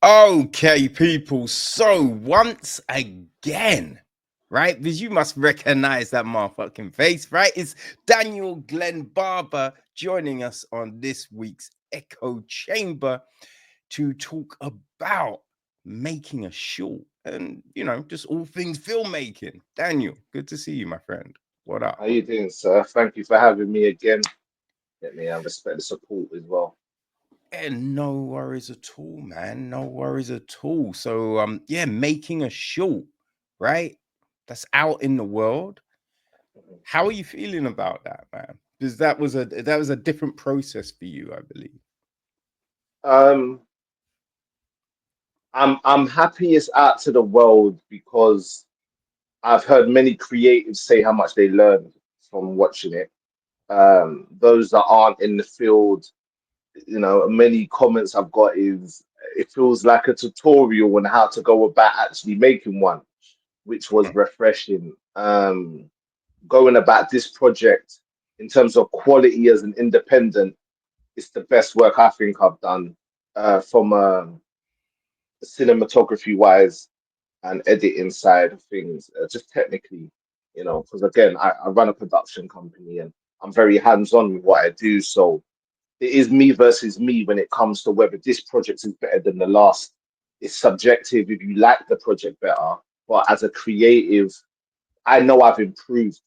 Okay, people. So once again, right? Because you must recognize that motherfucking face, right? It's Daniel Glenn-Barbour joining us on this week's Echo Chamber to talk about making a short and, just all things filmmaking. Daniel, good to see you, my friend. What up? How you doing, sir? Thank you for having me again. Let me respect the support as well. And no worries at all, man. No worries at all. So yeah, making a short, right? That's out in the world. How are you feeling about that, man? Because that was a different process for you, I believe. Um, I'm happy it's out to the world because I've heard many creatives say how much they learned from watching it. Those that aren't in the field, many comments I've got is it feels like a tutorial on how to go about actually making one, which was refreshing. Going about this project in terms of quality as an independent, it's the best work I think I've done from cinematography wise and editing side of things, just technically, because again, I run a production company and I'm very hands on with what I do. So it is me versus me when it comes to whether this project is better than the last. It's subjective if you like the project better, but as a creative, I know I've improved.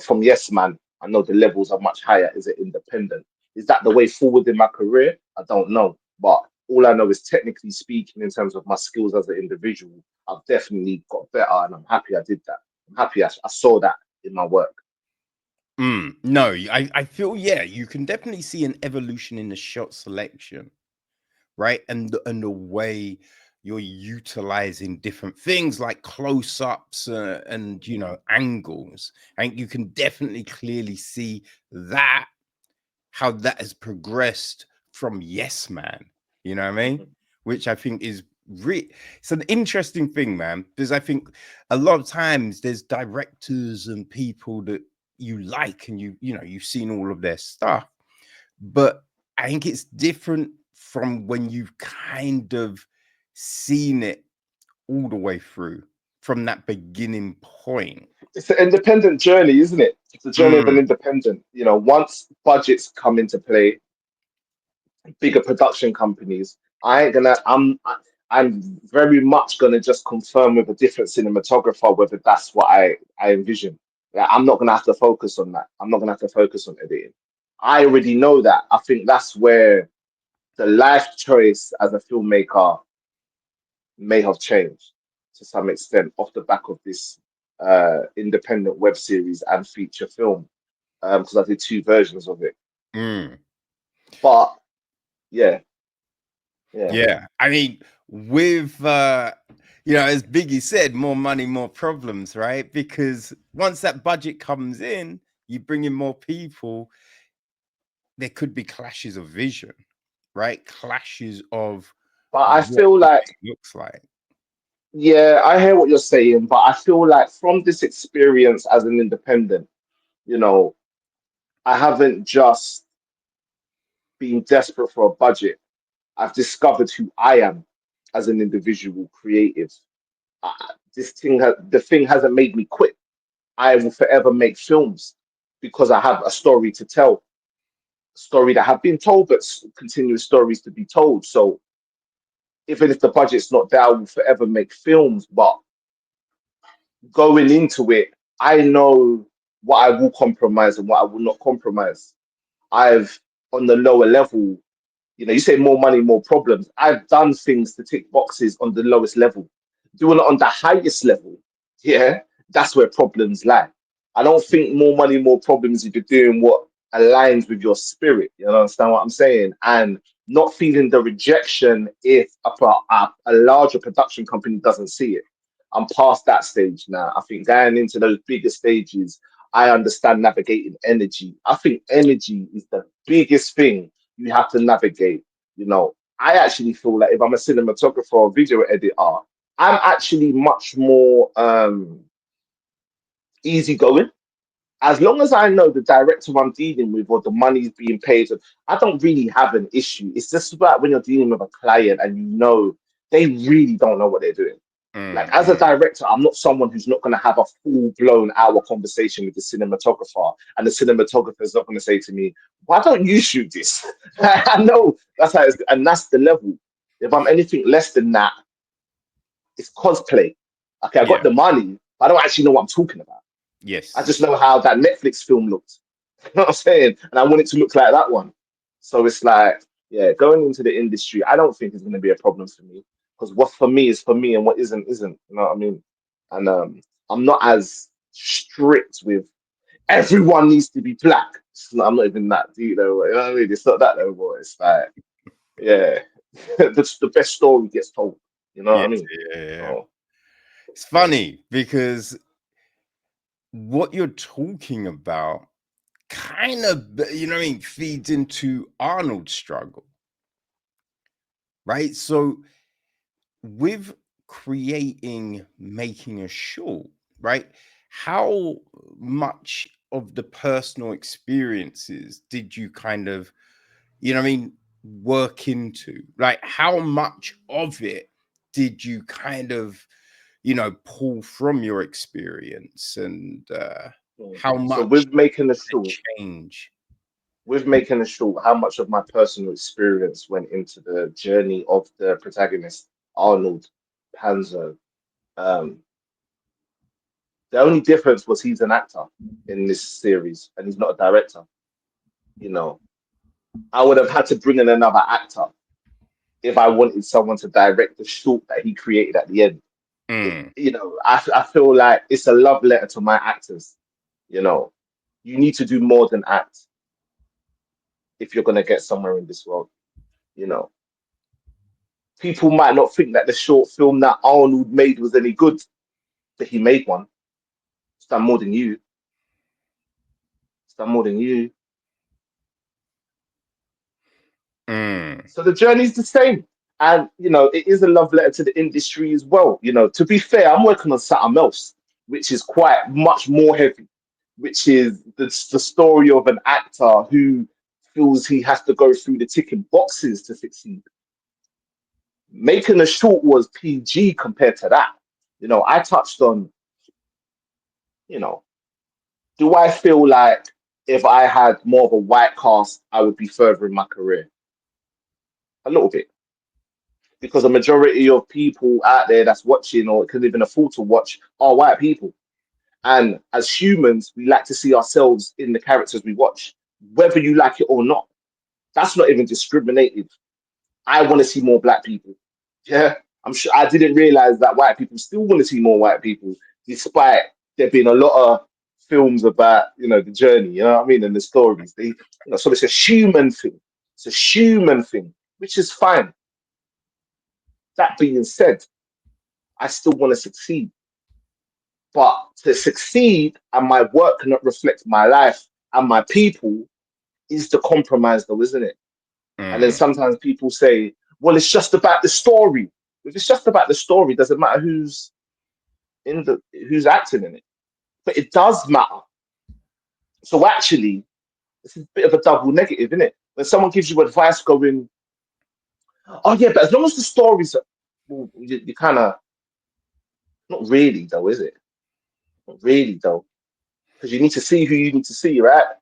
From Yes Man, I know the levels are much higher as an independent. Is that the way forward in my career? I don't know. But all I know is technically speaking, in terms of my skills as an individual, I've definitely got better and I'm happy I did that. I'm happy I saw that in my work. No, I feel, yeah, you can definitely see an evolution in the shot selection, right? And the way you're utilizing different things like close-ups and angles, and you can definitely clearly see that how that has progressed from Yes Man, you know what I mean? Mhm. Which I think is it's an interesting thing, man, because I think a lot of times there's directors and people that you like and you've seen all of their stuff, but I think it's different from when you've kind of seen it all the way through from that beginning point. It's an independent journey, isn't it? It's a journey of an Mm, independent. Once budgets come into play, bigger production companies, I ain't gonna. I'm very much gonna just confirm with a different cinematographer whether that's what I envision. Yeah, I'm not gonna have to focus on that. I'm not gonna have to focus on editing. I already know that. I think that's where the life choice as a filmmaker may have changed to some extent off the back of this independent web series and feature film, because I did two versions of it. mm. But yeah, yeah. Yeah, I mean, with as Biggie said, more money, more problems, right? Because once that budget comes in, you bring in more people, there could be clashes of vision, right? Clashes of But I what feel the like, thing looks like. yeah, I hear what you're saying, but I feel like from this experience as an independent, you know, I haven't just been desperate for a budget. I've discovered who I am as an individual creative. Uh, the thing hasn't made me quit. I will forever make films because I have a story to tell, a story that have been told, but continuous stories to be told. So even if the budget's not there, I will forever make films. But going into it, I know what I will compromise and what I will not compromise. I've on the lower level, you say more money, more problems. I've done things to tick boxes on the lowest level. Doing it on the highest level, yeah, that's where problems lie. I don't think more money, more problems if you're doing what aligns with your spirit. You understand what I'm saying? And not feeling the rejection if a larger production company doesn't see it. I'm past that stage now. I think going into those bigger stages, I understand navigating energy. I think energy is the biggest thing you have to navigate. I actually feel like if I'm a cinematographer or video editor, I'm actually much more easygoing. As long as I know the director I'm dealing with or the money's being paid, I don't really have an issue. It's just about when you're dealing with a client and you know they really don't know what they're doing. Like as a mm. director, I'm not someone who's not going to have a full blown hour conversation with the cinematographer, and the cinematographer is not going to say to me, "Why don't you shoot this?" I know that's how, and that's the level. If I'm anything less than that, it's cosplay. Okay, I got Yeah. the money, but I don't actually know what I'm talking about. I just Yes. know how that Netflix film looked. You know what I'm saying? And I want it to look like that one. So it's like, yeah, going into the industry, I don't think it's going to be a problem for me because what's for me is for me, and what isn't. You know what I mean? And I'm not as strict with everyone needs to be black. I'm not even that deep though. You know what I mean? It's not that though, boy. It's like, yeah, the best story gets told. You know what I Yes. mean? Yeah. Yeah, yeah. So It's yeah. funny because what you're talking about kind of, you know what I mean, feeds into Arnold's struggle, right? So with creating, making a short, right? How much of the personal experiences did you kind of, you know what I mean, work into? Like, how much of it did you kind of, you know, pull from your experience, and Mm. how So much with making a did short. it change? How much of my personal experience went into the journey of the protagonist, Arnold Panzer. Um, the only difference was he's an actor in this series and he's not a director. You know, I would have had to bring in another actor if I wanted someone to direct the short that he created at the end. Mm, I feel like it's a love letter to my actors. You know, you need to do more than act if you're going to get somewhere in this world. You know, people might not think that the short film that Arnold made was any good, but he made one. It's done more than you. It's done more than you. mm, So the journey's the same. And, it is a love letter to the industry as well. To be fair, I'm working on something else, which is quite much more heavy, which is the story of an actor who feels he has to go through the ticking boxes to succeed. Making a short was PG compared to that. I touched on, you know, do I feel like if I had more of a white cast, I would be further in my career? A little bit. Because a majority of people out there that's watching or can even afford to watch are white people. And as humans, we like to see ourselves in the characters we watch, whether you like it or not. That's not even discriminated. I want to see more black people. Yeah, I'm sure I didn't realize that white people still want to see more white people, despite there being a lot of films about the journey. You know what I mean, and the stories. So it's a human thing. It's a human thing, which is fine. That being said, I still want to succeed, but to succeed and my work cannot reflect my life and my people is the compromise, though, isn't it? And then mm. sometimes people say, "Well, it's just about the story." If it's just about the story, doesn't matter who's acting in it. But it does matter. So actually, it's a bit of a double negative, isn't it? When someone gives you advice, going, "Oh yeah, but as long as the story's," well, you kind of not really though, is it? Not really though, because you need to see who you need to see, right?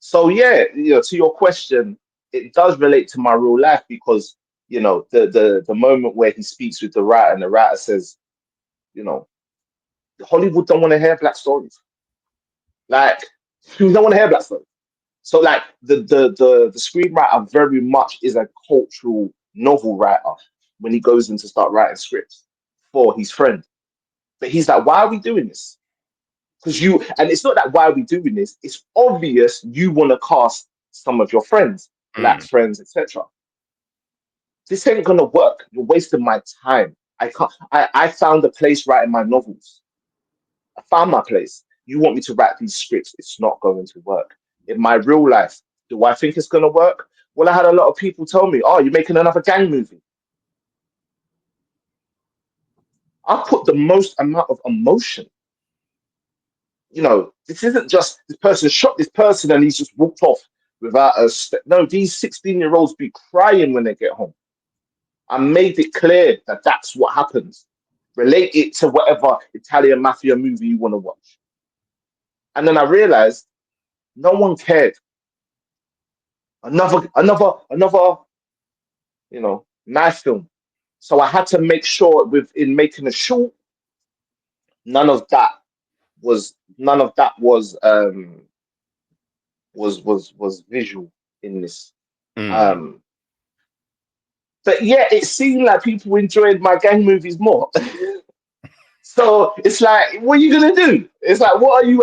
So yeah, to your question, it does relate to my real life because the moment where he speaks with the writer and the writer says, you know, Hollywood don't want to hear black stories. Like, we don't want to hear black stories. So like the screenwriter very much is a cultural novel writer when he goes in to start writing scripts for his friend. But he's like, why are we doing this? Because and it's not that why are we doing this, it's obvious you want to cast some of your friends, black Mm. friends, etc. This ain't gonna work. You're wasting my time. I can't. I found a place writing my novels. I found my place. You want me to write these scripts? It's not going to work. In my real life, do I think it's gonna work? Well, I had a lot of people tell me, "Oh, you're making another gang movie." I put the most amount of emotion, This isn't just this person shot this person and he's just walked off without a step. No, these 16-year-olds be crying when they get home. I made it clear that that's what happens. Relate it to whatever Italian mafia movie you want to watch. And then I realized no one cared. Another, knife film. So I had to make sure in making a short, none of that was visual in this. Mm. Um, but yeah, it seemed like people enjoyed my gang movies more. So it's like, what are you gonna do? It's like, what you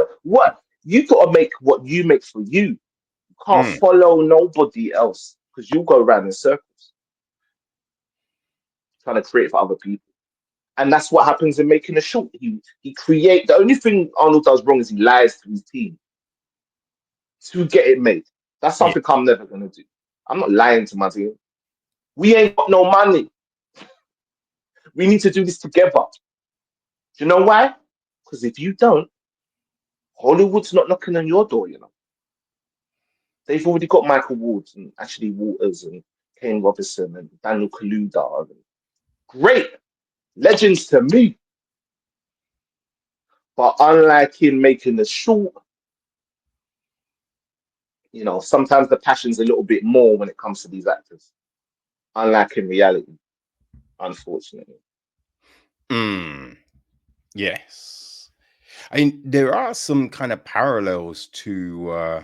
gotta make what you make for you. You can't Mm. follow nobody else because you go around in circles trying to create for other people. And that's what happens in making a short. He create the only thing Arnold does wrong is he lies to his team to get it made. That's Yeah. something I'm never gonna do. I'm not lying to my team. We ain't got no money. We need to do this together. Do you know why? Because if you don't, Hollywood's not knocking on your door, They've already got Michael Ward and Ashley Waters and Kane Robinson and Daniel Kaluuya. Great legends to me. But unlike in making the short, sometimes the passion's a little bit more when it comes to these actors. Unlike in reality, unfortunately. Mm. Yes. I mean, there are some kind of parallels to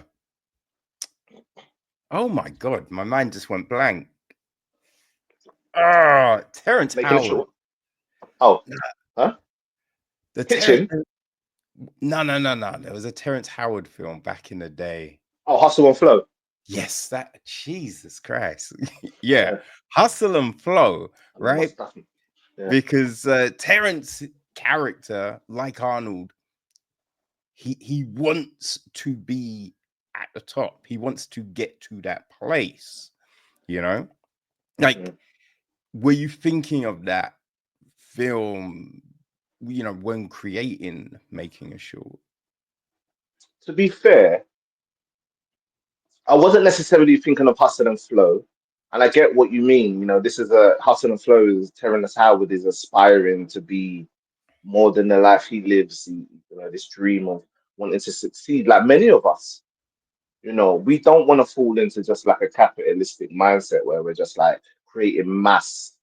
oh my god, my mind just went blank. Ah, Terrence Making a Howard. short. Oh, huh? The Terrence Pitching. no. There was a Terrence Howard film back in the day. Oh, Hustle and Flow. Yes, that Jesus Christ. Yeah. Yeah, Hustle and Flow, I know my right? stuff. Yeah. Because Terrence character, like Arnold, he wants to be at the top. He wants to get to that place, you know? Like, Mhm. were you thinking of that film, when creating Making a Short? To be fair, I wasn't necessarily thinking of Hustle and Flow. And I get what you mean. This is a Hustle and Flow is Terrence Howard is aspiring to be more than the life he lives. This dream of wanting to succeed, like many of us. We don't want to fall into just like a capitalistic mindset where we're just like creating mass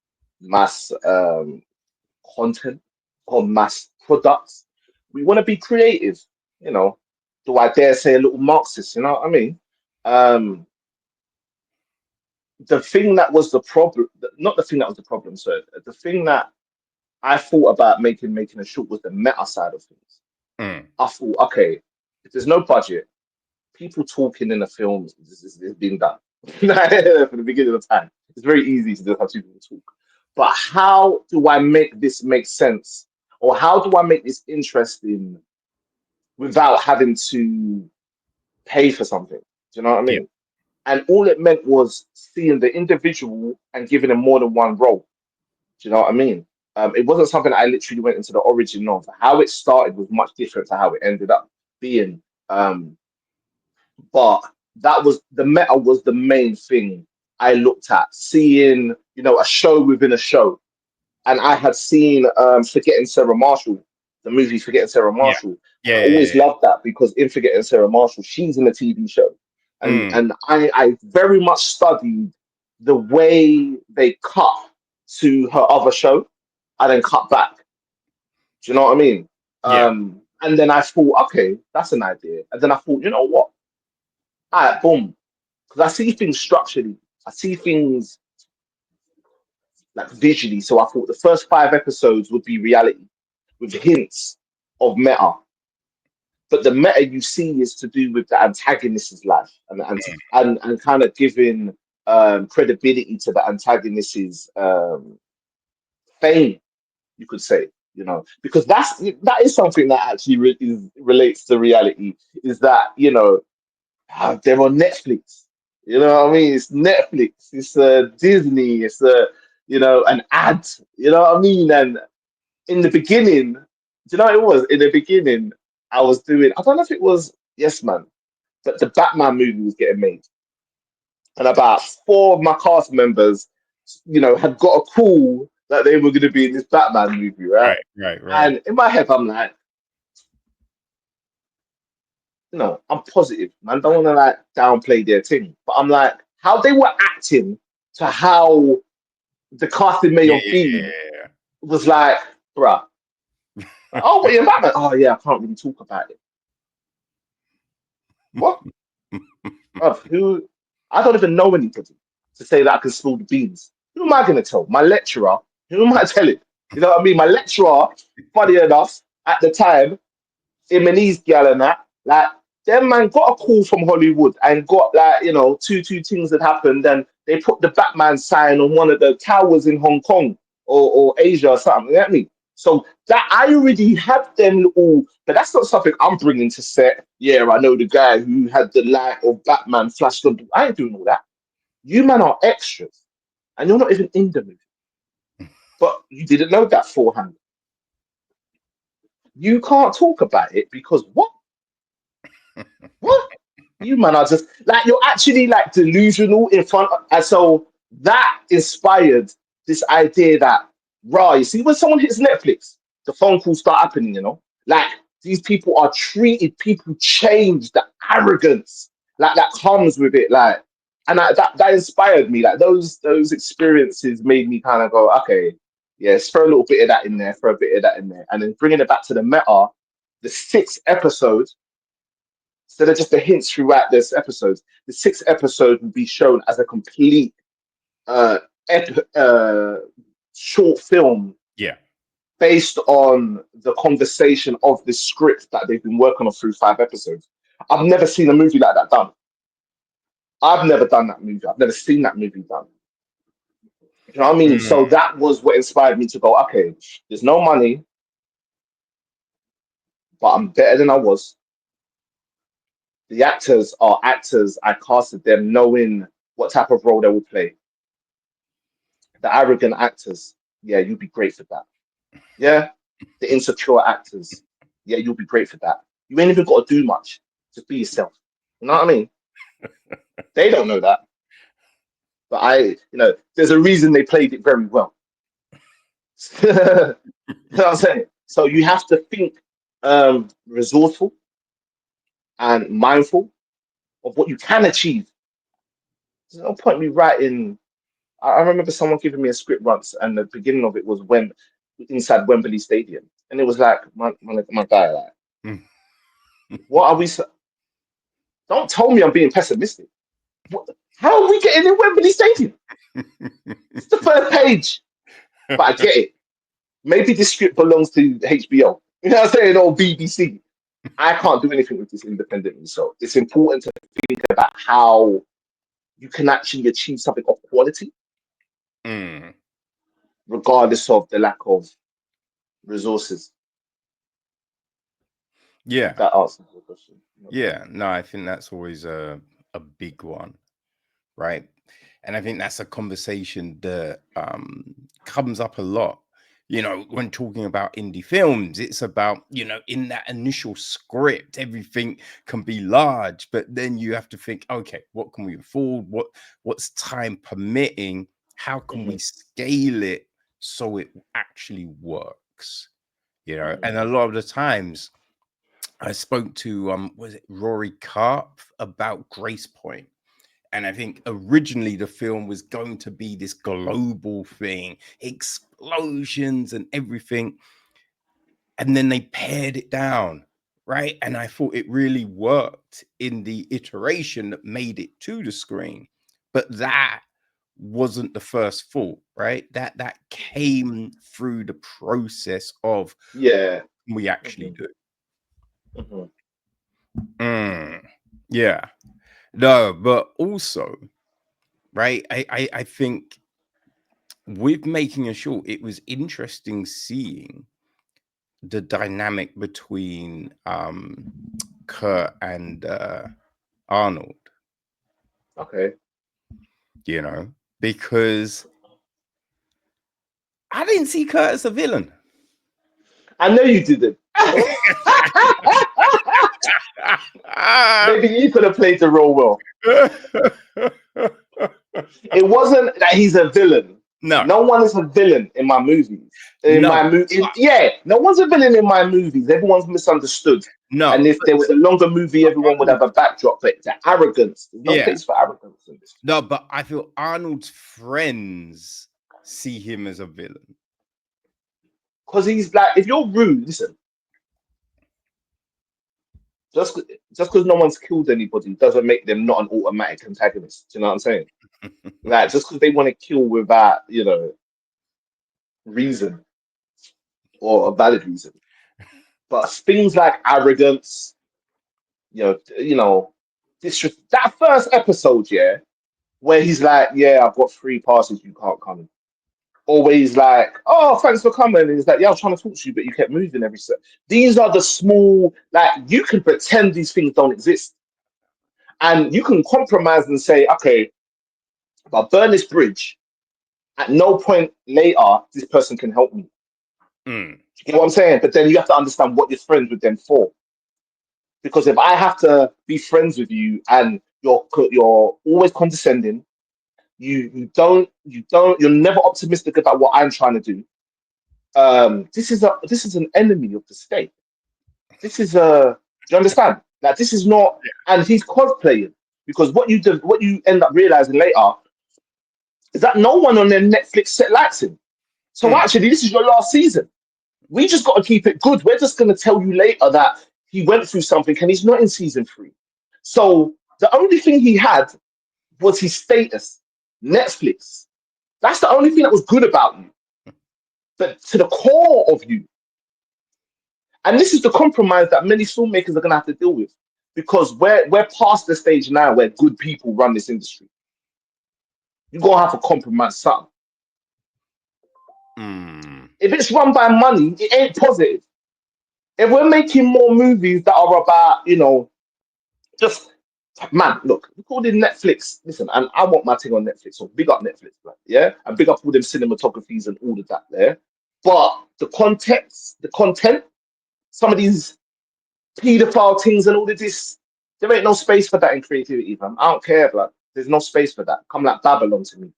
content or mass products. We want to be creative. You know, do I dare say a little Marxist? You know what I mean? Um, the thing that was the problem, not the thing that was the problem. So the thing that I thought about making a short was the meta side of things. Mm, I thought, okay, if there's no budget, people talking in a film is being done from the beginning of time. It's very easy to just have two people talk. But how do I make this make sense? Or how do I make this interesting without having to pay for something? Do you know what I yeah, mean? And all it meant was seeing the individual and giving them more than one role. Do you know what I mean? It wasn't something I literally went into the origin of. How it started was much different to how it ended up being. But that was the meta was the main thing I looked at. Seeing, a show within a show. And I had seen Forgetting Sarah Marshall, the movie Forgetting Sarah yeah, Marshall. And I yeah, yeah, always loved that because in Forgetting Sarah Marshall, she's in a TV show. yeah. Mm, And I very much studied the way they cut to her other show and then cut back. Do you know what I mean? yeah, And then I thought, okay, that's an idea. And then I thought, you know what? All right, boom. Because I see things structurally. I see things like visually. So I thought the first 5 episodes would be reality with hints of meta. But the meta you see is to do with the antagonist's life and kind of giving credibility to the antagonist's fame, you could say. Because that is something that actually relates to reality. Is that they're on Netflix. You know what I mean? It's Netflix. It's Disney. It's an ad. You know what I mean? And in the beginning, do you know what it was? In the beginning, I was doing, I don't know if it was Yes Man, but the Batman movie was getting made. And about four of my cast members, had got a call that they were going to be in this Batman movie, right? Right. And in my head, I'm like, I'm positive, man. Don't want to like downplay their thing, but I'm like, how they were acting to how the casting may have been Yeah. was like, bruh, like, oh, what you Batman? Oh yeah, I can't really talk about it. What? Bruv, who? I don't even know anybody to say that I can spill the beans. Who am I going to tell? My lecturer? Who am I telling? You know what I mean? My lecturer, funny enough, at the time, him and his gal and that, like, them man got a call from Hollywood and got like, two things that happened, and they put the Batman sign on one of the towers in Hong Kong or Asia or something. You know what I mean? So that I already have them little, but that's not something I'm bringing to set. Yeah, I know the guy who had the light of Batman flashed on. I ain't doing all that. You man are extras, and you're not even in the movie. But you didn't know that beforehand. You can't talk about it because what? What? You man are just like you're actually like delusional in front of, and so that inspired this idea that you see when someone hits Netflix, the phone calls start happening, Like these people are treated, people change the arrogance like that comes with it, like and that inspired me. Like those experiences made me kind of go, okay, yes, throw a little bit of that in there, throw a bit of that in there, and then bringing it back to the meta, the sixth episode instead of just the hints throughout this episode, the sixth episode will be shown as a complete uh, short film Yeah. based on the conversation of the script that they've been working on through 5 episodes. I've never seen a movie like that done. I've never done that movie. I've never seen that movie done. You know what I mean? Mm, So that was what inspired me to go, okay, there's no money, but I'm better than I was. The actors are actors. I casted them knowing what type of role they will play. The arrogant actors, yeah, you'd be great for that. Yeah, the insecure actors, yeah, you'll be great for that. You ain't even got to do much. Just be yourself. You know what I mean? They don't know that, but there's a reason they played it very well. You know what I'm saying? So you have to think resourceful and mindful of what you can achieve. There's no point me writing. I remember someone giving me a script once, and the beginning of it was when inside Wembley Stadium, and it was like my guy, like, mm. what are we? Don't tell me I'm being pessimistic. What, how are we getting in Wembley Stadium? It's the first page, but I get it. Maybe this script belongs to HBO. You know what I'm saying, or BBC. I can't do anything with this independently, so it's important to think about how you can actually achieve something of quality, Mm. regardless of the lack of resources. If Yeah. that answers the question. Yeah. No, I think that's always a big one, right? And I think that's a conversation that comes up a lot. When talking about indie films, it's about, in that initial script, everything can be large, but then you have to think, okay, what can we afford? What's time permitting? How can we Mhm, scale it so it actually works? mhm. And a lot of the times I spoke to was it Rory Karp about Grace Point, and I think originally the film was going to be this global thing, explosions and everything, and then they pared it down, right? And I thought it really worked in the iteration that made it to the screen, but that wasn't the first fault, right? That came through the process of Yeah. we actually Mhm, do. mhm. Mm, yeah. No, but also, right? I think with making a short, it was interesting seeing the dynamic between Kurt and Arnold, Okay. you know, because I didn't see Kurt as a villain. I know you didn't. Maybe you could have played the role well. It wasn't that he's a villain. No, No one is a villain in my movies. In no, my movie, yeah, no one's a villain in my movies. Everyone's misunderstood. And no. if there was a longer movie, everyone would have a backdrop. But the arrogance, there's no Yeah, place for arrogance in this. no, but I feel Arnold's friends see him as a villain. Because he's like, if you're rude, listen, just just because no one's killed anybody doesn't make them not an automatic antagonist. Do you know what I'm saying? Like, just because they want to kill without, reason or a valid reason. But things like arrogance, this that first episode, yeah, where he's like, "Yeah, I've got three passes, you can't come." Always like, "Oh, thanks for coming." And he's like, "Yeah, I was trying to talk to you, but you kept moving every step." These are the small, like, you can pretend these things don't exist, and you can compromise and say, "Okay, if I burn this bridge, at no point later this person can help me." Mm, You know what I'm saying? But then you have to understand what you're friends with them for. Because if I have to be friends with you and you're always condescending, you're never optimistic about what I'm trying to do. This is an enemy of the state. This is a Do you understand? Like, this is not, and he's cosplaying, because what you end up realizing later is that no one on their Netflix set likes him. So mm, actually, this is your last season. We just got to keep it good. We're just going to tell you later that he went through something and he's not in season 3. So the only thing he had was his status. Netflix. That's the only thing that was good about you. But to the core of you, and this is the compromise that many filmmakers are going to have to deal with, because we're past the stage now where good people run this industry. You're going to have to compromise something. mm. If it's run by money, it ain't positive. If we're making more movies that are about, just, man, look, recording Netflix. Listen, and I want my thing on Netflix, so big up Netflix, man, yeah, and big up all them cinematographies and all of that there. But the context, the content, some of these pedophile things and all of this, there ain't no space for that in creativity, man. I don't care, blood. There's no space for that. Come like Babylon to me.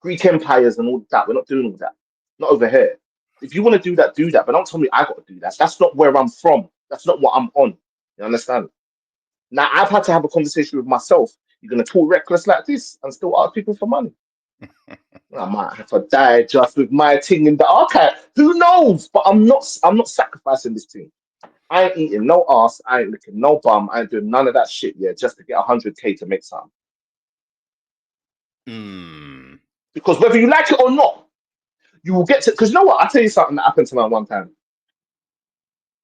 Greek empires and all that. We're not doing all that. Not over here. If you want to do that, do that. But don't tell me I got to do that. That's not where I'm from. That's not what I'm on. You understand? Now I've had to have a conversation with myself. You're gonna talk reckless like this and still ask people for money. I might have to die just with my thing in the archive. Who knows? But I'm not. I'm not sacrificing this thing. I ain't eating no ass. I ain't licking no bum. I ain't doing none of that shit. Yeah, just to get 100K to make something. Mm. Because whether you like it or not, you will get to. Because you know what? I'll tell you something that happened to me one time.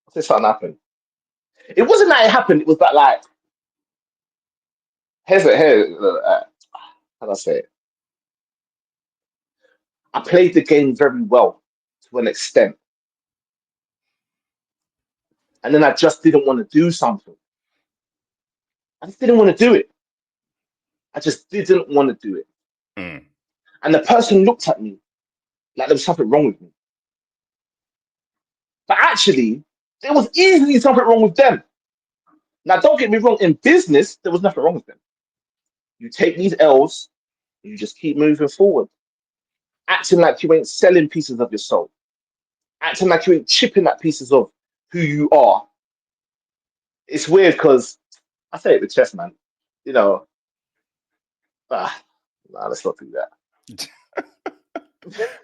I'll tell you something happened. It wasn't that it happened. It was that, like, how do I say it? I played the game very well to an extent, and then I just didn't want to do something. I just didn't want to do it. I just didn't want to do it. Mm. And the person looked at me like there was something wrong with me. But actually, there was easily something wrong with them. Now, don't get me wrong, in business, there was nothing wrong with them. You take these L's, you just keep moving forward, acting like you ain't selling pieces of your soul, acting like you ain't chipping at pieces of who you are. It's weird because I say it with chess, man. You know, nah, let's not do that.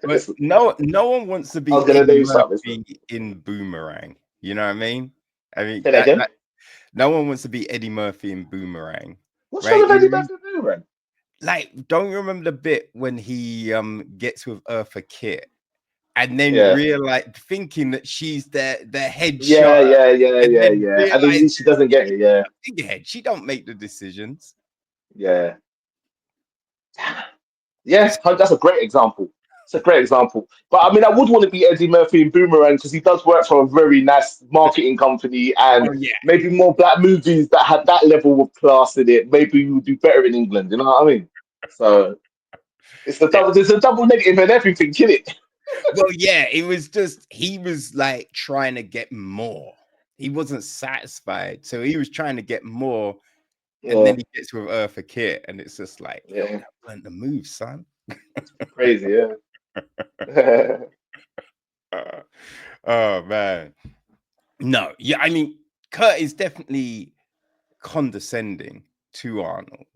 But no one wants to I was be gonna Eddie do something. Murphy in Boomerang. You know what I mean? I mean Say that that, again. that no one wants to be Eddie Murphy in Boomerang, What's wrong right? with Eddie Murphy Boomerang? Like, don't you remember the bit when he gets with Eartha Kitt and then Yeah. realize thinking that she's the head Yeah, shot yeah, yeah, and yeah, then yeah. And realize then she doesn't get it. Yeah, figurehead, she don't make the decisions. yeah, yeah. That's a great example. It's a great example. But I mean, I would want to be Eddie Murphy in Boomerang because he does work for a very nice marketing company, and Oh yeah. maybe more black movies that had that level of class in it. Maybe you would do better in England. You know what I mean? So it's the Yeah. double. There's a double negative in everything. Kill it. Well, yeah, it was just he was like trying to get more. he wasn't satisfied, so he was trying to get more, and Yeah, then he gets with Eartha Kitt, and it's just like, yo, yeah, that weren't the move, son. crazy, yeah. Uh, oh man, no, yeah, I mean, Kurt is definitely condescending to Arnold.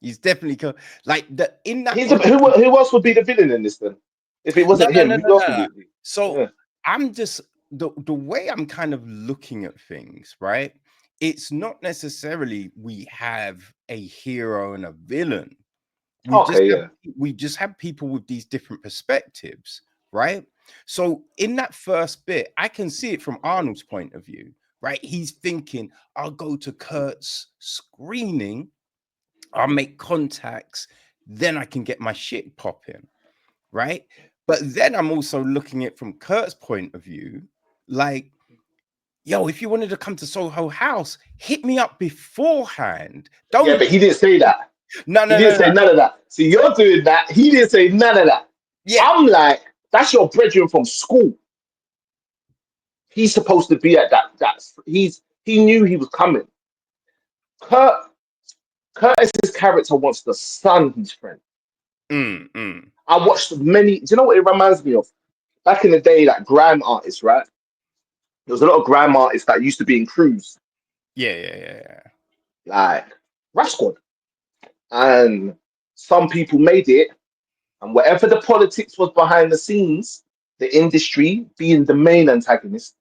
He's definitely like the in that He's a, on. who else would be the villain in this then? If it No, wasn't no, him, no, who no, else no, would no. it be? So Yeah. I'm just the way I'm kind of looking at things, right? It's not necessarily we have a hero and a villain. We just Okay, have yeah. people with these different perspectives, right? So in that first bit, I can see it from Arnold's point of view, right? He's thinking, I'll go to Kurt's screening, I'll make contacts, then I can get my shit popping, right? But then I'm also looking at it from Kurt's point of view, like, yo, if you wanted to come to Soho House, hit me up beforehand. Yeah, Don't but he didn't say that. no, He no, didn't no, say no. none of that. See, you're doing that. He didn't say none of that. Yeah. I'm like, that's your brethren from school. He's supposed to be at that. He knew he was coming. Kurt Curtis's character wants to sun his friend. Mm. I watched many. Do you know what it reminds me of? Back in the day, like grime artists, right? There was a lot of grime artists that used to be in crews, Yeah. like Rap Squad, and some people made it. And whatever the politics was behind the scenes, the industry being the main antagonist,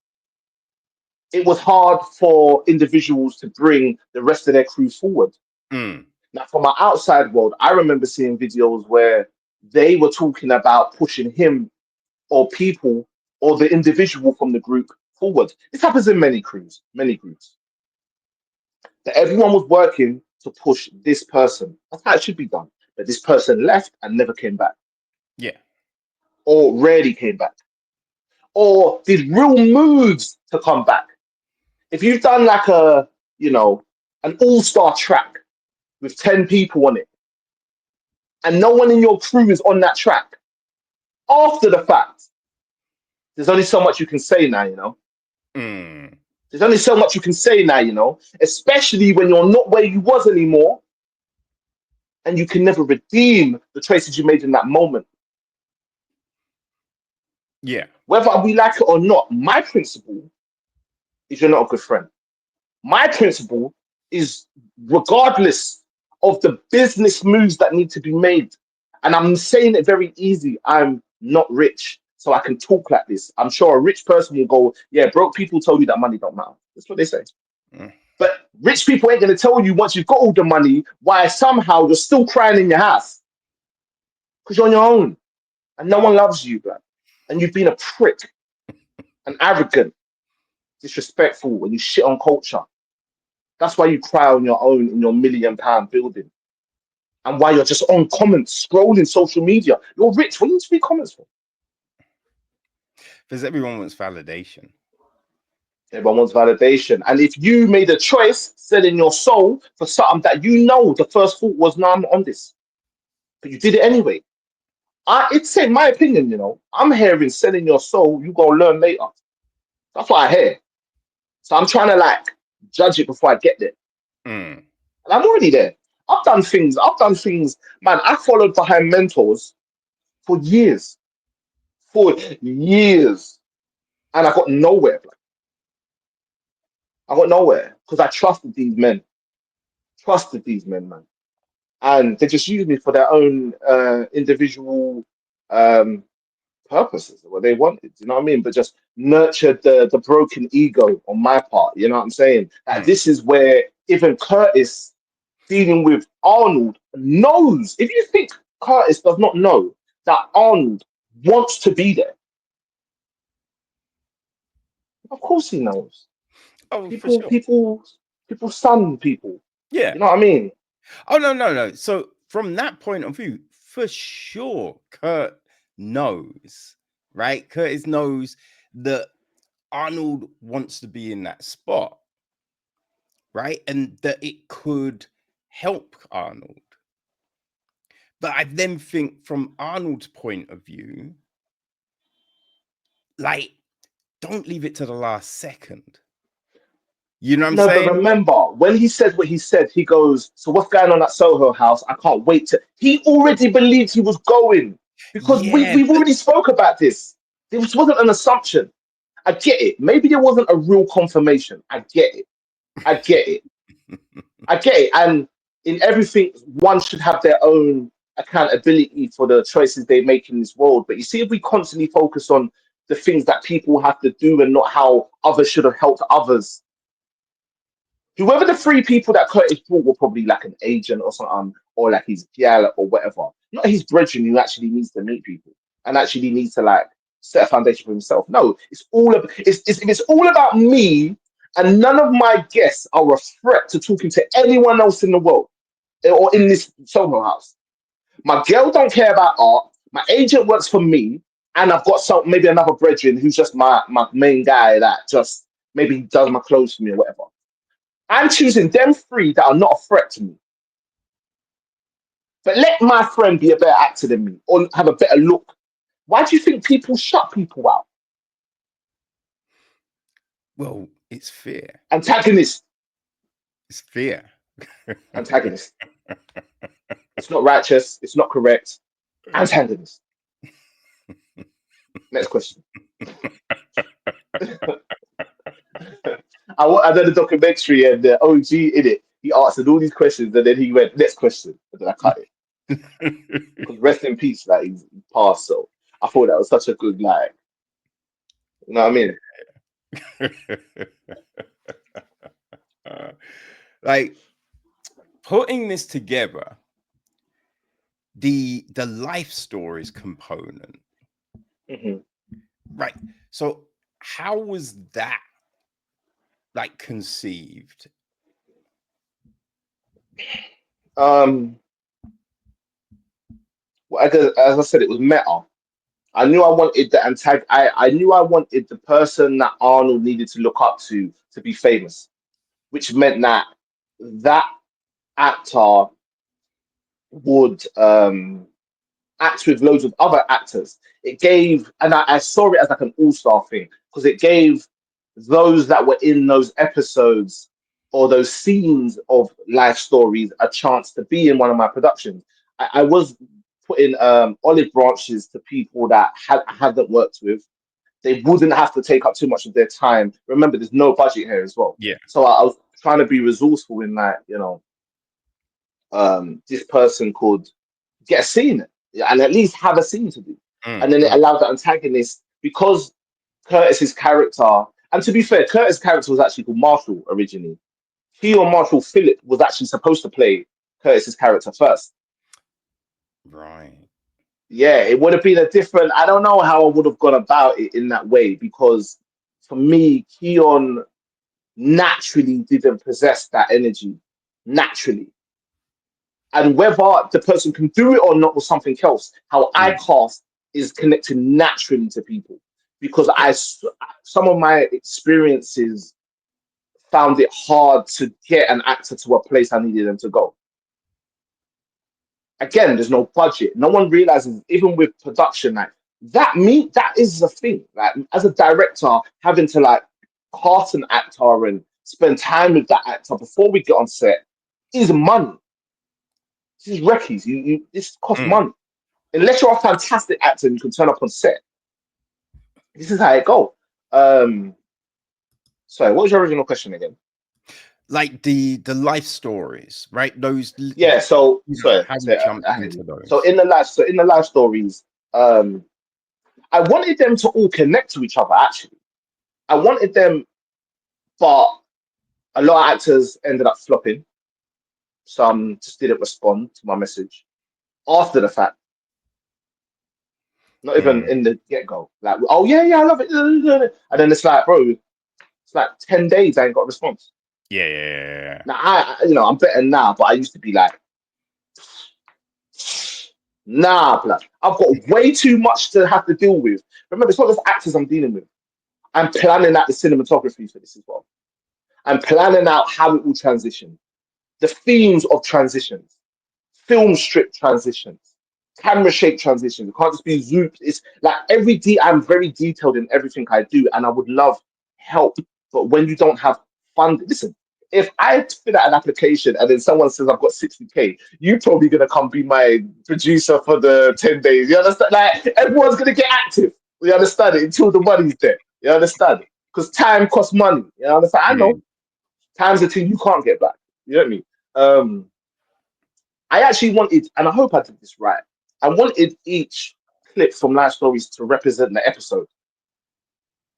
it was hard for individuals to bring the rest of their crew forward. Mm. Now, from my outside world, I remember seeing videos where they were talking about pushing him or people or the individual from the group forward. This happens in many crews, many groups. That everyone was working to push this person. That's how it should be done. But this person left and never came back, Yeah. or rarely came back, or did real moves to come back. If you've done like an all-star track with 10 people on it, and no one in your crew is on that track, after the fact, there's only so much you can say now, Mm. There's only so much you can say now, especially when you're not where you was anymore and you can never redeem the choices you made in that moment. Yeah. Whether we like it or not, my principle is you're not a good friend. My principle is regardless of the business moves that need to be made, and I'm saying it very easy, I'm not rich, so I can talk like this. I'm sure a rich person will go, yeah, broke people told you that money don't matter. That's what they say. Mm. But rich people ain't going to tell you once you've got all the money why somehow you're still crying in your house because you're on your own and no one loves you, bro. And you've been a prick and arrogant, disrespectful, and you shit on culture. That's why you cry on your own in your £1 million building. And why you're just on comments, scrolling social media. You're rich. What do you need to read comments for? Because everyone wants validation. Everyone wants validation. And if you made a choice selling your soul for something that you know the first thought was, no, I'm not on this. But you did it anyway. It's in my opinion, I'm hearing selling your soul, you gonna learn later. That's what I hear. So I'm trying to like judge it before I get there. Mm. And I'm already there. I've done things, man. I followed behind mentors for years. For years. And I got nowhere. Like, I got nowhere because I trusted these men. Trusted these men, man. And they just used me for their own individual um purposes, what they wanted, you know what I mean? But just nurtured the broken ego on my part, you know what I'm saying? That Mm. this is where even Curtis dealing with Arnold knows. If you think Curtis does not know that Arnold wants to be there, of course he knows. Oh, for People, sure. people, people, son, people. Yeah. You know what I mean? Oh, no. So from that point of view, for sure, Kurt knows, right? Curtis knows that Arnold wants to be in that spot, right? And that it could help Arnold. But I then think from Arnold's point of view, like, don't leave it to the last second. You know what I'm No, but saying? remember, when he said what he said, he goes, "So what's going on at Soho House? I can't wait to." He already believed he was going because Yeah, we've but already spoke about this. This wasn't an assumption. I get it. Maybe there wasn't a real confirmation. I get it. I get it. I get it. And in everything, one should have their own accountability for the choices they make in this world. But you see, if we constantly focus on the things that people have to do and not how others should have helped others, whoever the three people that Curtis brought were probably like an agent or something, or like his gal or whatever. Not his brethren who actually needs to meet people and actually needs to like set a foundation for himself. No, it's all of if it's all about me and none of my guests are a threat to talking to anyone else in the world or in this Soho house. My girl don't care about art. My agent works for me, and I've got some maybe another brethren who's just my main guy that just maybe does my clothes for me or whatever. I'm choosing them three that are not a threat to me. But let my friend be a better actor than me or have a better look. Why do you think people shut people out? well, it's fear. Antagonist, It's fear. antagonist. It's not righteous. It's not correct. Antagonist. Next question. I did a documentary and the OG in it. He answered all these questions and then he went next question and then I cut it because rest in peace, like he's passed. So I thought that was such a good like, you know what I mean? Like putting this together, the life stories component, Hmm. right? So how was that like conceived? Um, well, as I said, it was meta. I knew I wanted the I knew I wanted the person that Arnold needed to look up to be famous, which meant that that actor would act with loads of other actors. It gave, and I saw it as like an all-star thing because it gave those that were in those episodes or those scenes of life stories a chance to be in one of my productions. I was putting olive branches to people that I hadn't worked with. They wouldn't have to take up too much of their time. Remember, there's no budget here as well. Yeah. So I was trying to be resourceful in that, this person could get a scene and at least have a scene to do. And then it Mm. allowed the antagonist, because Curtis's character, and to be fair, Curtis' character was actually called Marshall originally. He or Marshall Phillip was actually supposed to play Curtis's character first. Right. Yeah, it would have been a different. I don't know how I would have gone about it in that way because for me, Keon naturally didn't possess that energy naturally. And whether the person can do it or not was something else. How I Mm. cast is connecting naturally to people because Yeah. some of my experiences found it hard to get an actor to a place I needed them to go. Again, there's no budget. No one realizes, even with production, like that is the thing. Like as a director, having to like cast an actor and spend time with that actor before we get on set is money. This is recce's. This costs Mm. money. Unless you're a fantastic actor and you can turn up on set. This is how it go. Um, sorry, what was your original question again? Like the life stories, right? Those, Yeah, so sorry, how we sorry, jumped I hear into you. So those. in the life stories, um, I wanted them to all connect to each other. Actually, I wanted them, but a lot of actors ended up flopping. Some just didn't respond to my message after the fact, not even Mm. in the get go. Like, oh yeah, yeah, I love it, and then it's like, bro, it's like 10 days I ain't got a response. Yeah, yeah, yeah, yeah. Now I'm better now, but I used to be like, nah, blood. I've got way too much to have to deal with. Remember, it's not just actors I'm dealing with. I'm planning out the cinematography for this as well. I'm planning out how it will transition, the themes of transitions, film strip transitions, camera shape transitions. It can't just be zooped. It's like I'm very detailed in everything I do, and I would love help. But when you don't have fund. Listen, if I fill out an application and then someone says I've got 60K, you're probably gonna come be my producer for the 10 days. You understand? Like everyone's gonna get active. You understand it until the money's there. You understand? Because time costs money. You understand? I know Mm, time's a thing you can't get back. You know what I mean? I actually wanted, and I hope I did this right. I wanted each clip from Life Stories to represent the episode.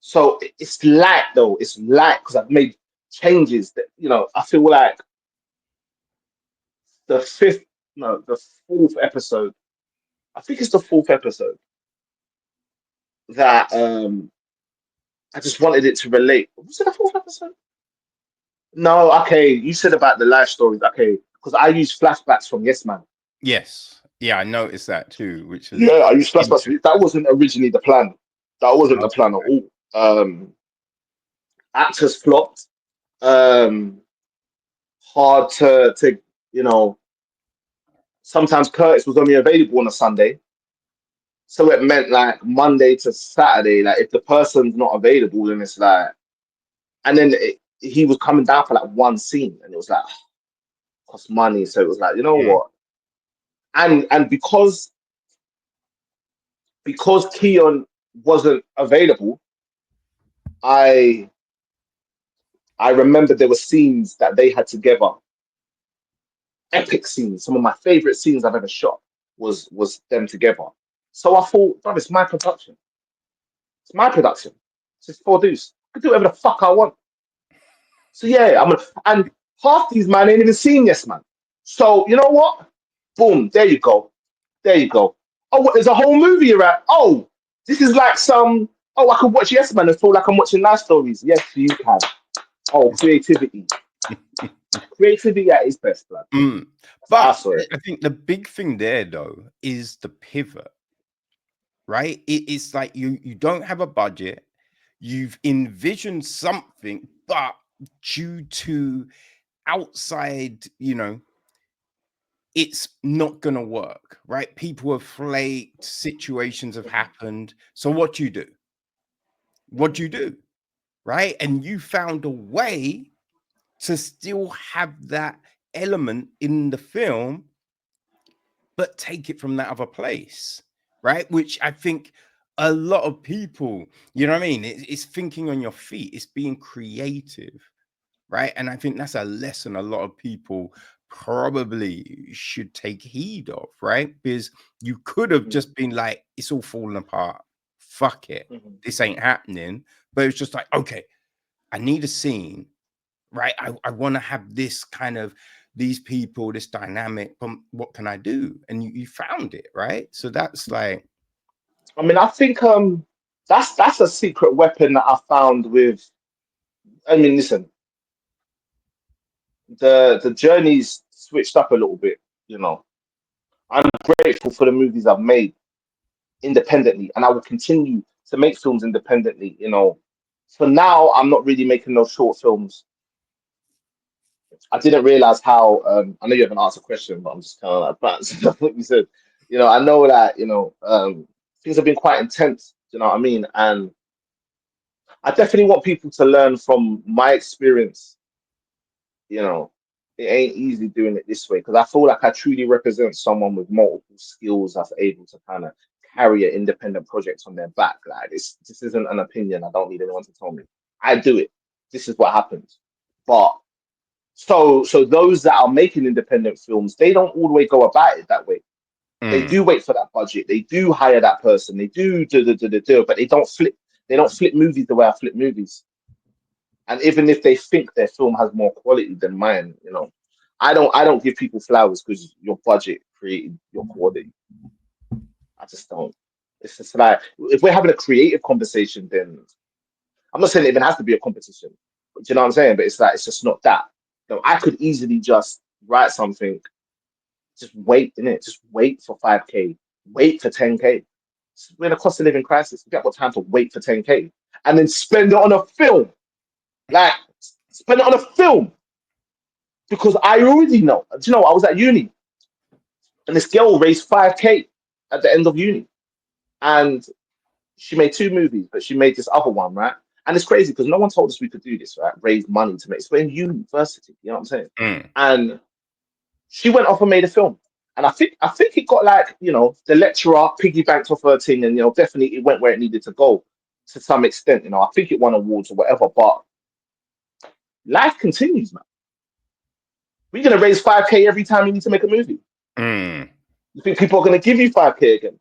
So it's light though. It's light because I've made changes that I feel like the fifth, no, the fourth episode. I think it's the fourth episode that I just wanted it to relate. Was it the fourth episode? No, okay. You said about the life stories, okay, because I use flashbacks from Yes Man. yes. Yeah, I noticed that too, which is Yeah, I use flashbacks. interesting. That wasn't originally the plan. That wasn't the plan at all. Actors flopped. Um, hard to you know. Sometimes Curtis was only available on a Sunday, so it meant like Monday to Saturday. Like if the person's not available, then it's like, and then he was coming down for like one scene, and it was like cost money. So it was like, you know Mm, what? And because Keon wasn't available, I I remember there were scenes that they had together, epic scenes. Some of my favorite scenes I've ever shot was them together. So I thought, bro, it's my production. It's my production. It's just four dudes. I can do whatever the fuck I want. So yeah, and half these man ain't even seen Yes Man. So you know what? Boom, there you go. There you go. Oh, what, there's a whole movie around. Oh, this is like some. Oh, I could watch Yes Man and feel like I'm watching Life Stories. Yes, you can. Oh, creativity. Creativity at its best, blood. mm. I But saw it. I think the big thing there though is the pivot, right? It's like you don't have a budget, you've envisioned something, but due to outside, it's not gonna work, right? People have flaked, situations have happened. So what do you do? What do you do? Right? And you found a way to still have that element in the film, but take it from that other place, right? Which I think a lot of people, you know what I mean? It's thinking on your feet, it's being creative, right? And I think that's a lesson a lot of people probably should take heed of, right? Because you could have Mhm, just been like, it's all falling apart. Fuck it. mhm, This ain't happening. But it's just like, okay, I need a scene, right? I want to have this kind of these people, this dynamic. But what can I do? And you found it, right? So that's like, I mean, I think that's a secret weapon that I found with. I mean, listen, the journey's switched up a little bit. You know, I'm grateful for the movies I've made independently, and I will continue to make films independently. You know, for now, I'm not really making those short films. I didn't realize how. I know you haven't asked a question, but I'm just kind of like bouncing off what you said. You know, I know that things have been quite intense. You know what I mean? And I definitely want people to learn from my experience. You know, it ain't easy doing it this way because I feel like I truly represent someone with multiple skills that's able to kind of carry an independent project on their back. Like this isn't an opinion. I don't need anyone to tell me. I do it. This is what happens. But so those that are making independent films, they don't all the way go about it that way. They mm, do wait for that budget. They do hire that person. They do, but they don't flip. They don't flip movies the way I flip movies. And even if they think their film has more quality than mine, I don't give people flowers because your budget created your quality. I just don't. It's just like if we're having a creative conversation, then I'm not saying it even has to be a competition. But do you know what I'm saying? But it's like it's just not that. I could easily just write something, just wait in it, just wait for 5K, wait for 10K. We're in a cost of living crisis. We haven't got time to wait for 10K and then spend it on a film. Like spend it on a film because I already know. Do you know? I was at uni and this girl raised 5K at the end of uni, and she made two movies, but she made this other one, right? And it's crazy because no one told us we could do this, right? Raise money to make it. We're in university, you know what I'm saying? Mm. And she went off and made a film. And I think it got like, the lecturer piggybacked off her thing, and definitely it went where it needed to go to some extent. I think it won awards or whatever, but life continues, man. We're gonna raise 5K every time you need to make a movie. Mm. You think people are gonna give you 5K again?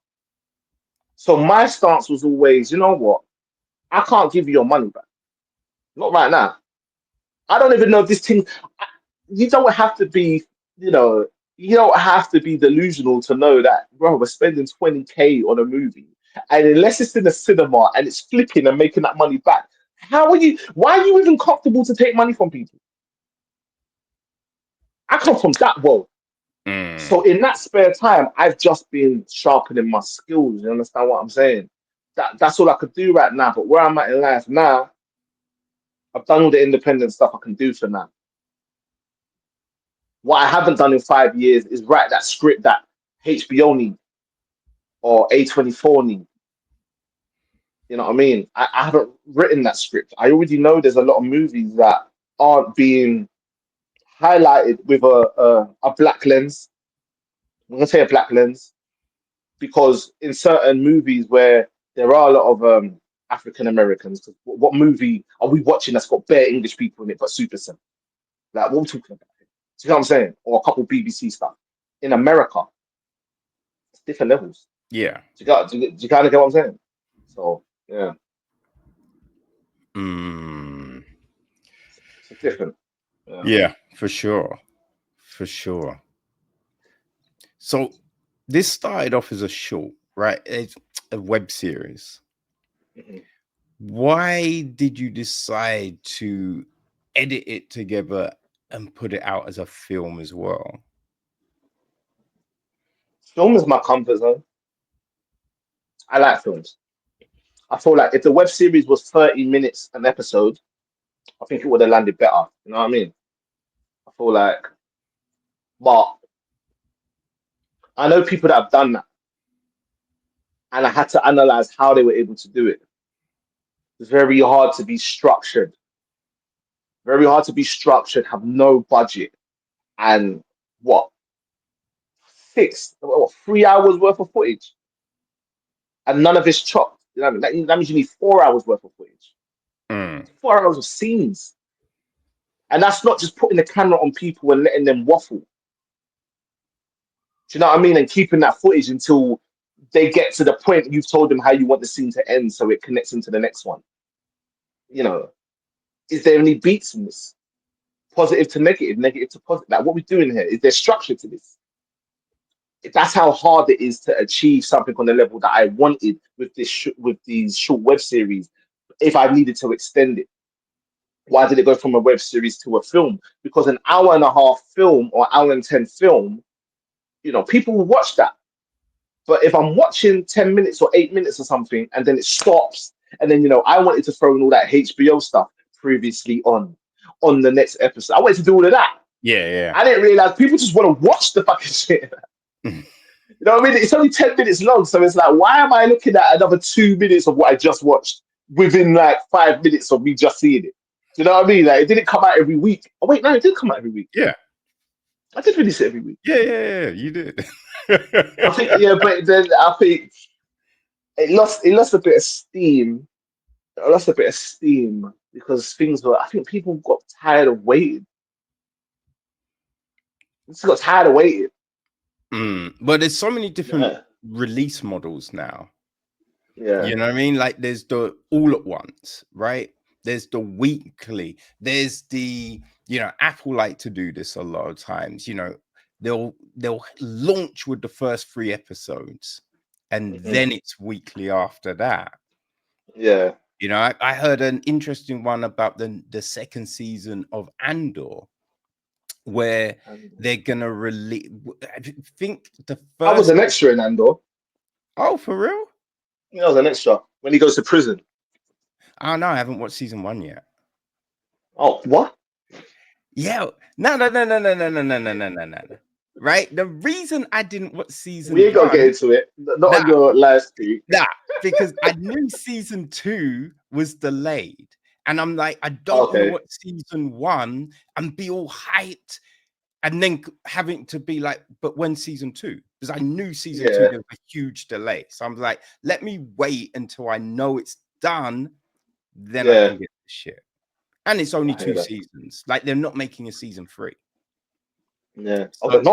So my stance was always, you know what? I can't give you your money back. Not right now. I don't even know if this thing. You don't have to be, you know, you don't have to be delusional to know that, bro. We're spending 20K on a movie, and unless it's in the cinema and it's flipping and making that money back, how are you? Why are you even comfortable to take money from people? I come from that world. So Mm. in that spare time, I've just been sharpening my skills. You understand what I'm saying? That's all I could do right now. But where I'm at in life now, I've done all the independent stuff I can do for now. What I haven't done in 5 years is write that script that HBO need or A24 need. You know what I mean? I haven't written that script. I already know there's a lot of movies that aren't being highlighted with a black lens. I'm gonna say a black lens because in certain movies where there are a lot of African Americans, what movie are we watching that's got bare English people in it but super simple? Like what are we talking about? Do you know what I'm saying? Or a couple BBC stuff. In America, it's different levels. Yeah. Do you kind of get what I'm saying? So yeah, Mm. it's different. Yeah. Yeah, for sure. For sure. So this started off as a short, right? It's a web series. Mhm. Why did you decide to edit it together and put it out as a film as well? Film is my comfort zone. I like films. I feel like if the web series was 30 minutes an episode, I think it would have landed better. You know what I mean? I feel like, but I know people that have done that, and I had to analyze how they were able to do it. It's very hard to be structured. Very hard to be structured, have no budget, and what 3 hours worth of footage, and none of it's chopped. You know what I mean? That means you need 4 hours worth of footage, Mm. 4 hours of scenes, and that's not just putting the camera on people and letting them waffle. Do you know what I mean? And keeping that footage until they get to the point you've told them how you want the scene to end, so it connects into the next one. You know, is there any beats in this? Positive to negative, negative to positive. Like what we doing here? Is there structure to this? That's how hard it is to achieve something on the level that I wanted with with these short web series. If I needed to extend it, why did it go from a web series to a film? Because an hour and a half film or hour and 10 film, people will watch that. But if I'm watching 10 minutes or 8 minutes or something and then it stops, and then, I wanted to throw in all that HBO stuff previously on the next episode. I wanted to do all of that. Yeah, I didn't realize people just want to watch the fucking shit. yeah. You know what I mean? It's only 10 minutes long. So it's like, why am I looking at another 2 minutes of what I just watched within like 5 minutes of me just seeing it? Do you know what I mean? Like, it didn't come out every week. Oh, wait, no, it did come out every week. Yeah. I did release it every week. Yeah, you did. I think, yeah, but then I think it lost a bit of steam. It lost a bit of steam because I think people got tired of waiting. Just got tired of waiting. But there's so many different Yeah, release models now. yeah. You know what I mean? Like there's the all at once, right? There's the weekly. There's the, Apple like to do this a lot of times. They'll launch with the first 3 episodes, and Hmm. then it's weekly after that. Yeah. I heard an interesting one about the second season of Andor, where And they're gonna release. I think the I was first. an extra in Andor. Oh, for real? I was an extra when he goes to prison. Oh no, I haven't watched season 1 yet. Oh, what? Yeah, no. Right? The reason I didn't watch We season ain't gonna get one, into it. Not nah, on your live stream. nah, because I knew season 2 was delayed. And I'm like, I don't want to Okay. watch season one and be all hyped and then having to be like, but when season two? Because I knew season two, Yeah, there was a huge delay. So I'm like, let me wait until I know it's done, then I yeah, can get the shit. And it's only I hear two that. seasons. Like they're not making a season three. Yeah. Oh, they're So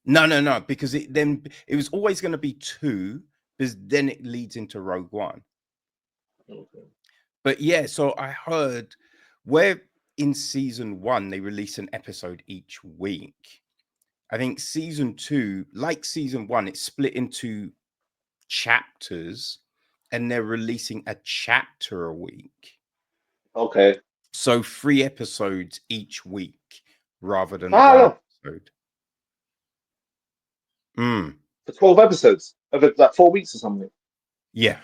not. no, because it was always going to be two, because then it leads into Rogue One. Okay. But yeah, so I heard where in season one they release an episode each week. I think season two, like season one, it's split into chapters and they're releasing a chapter a week. Okay. So 3 episodes each week rather For than how one long? episode. Mm, For 12 episodes over like 4 weeks or something. yeah.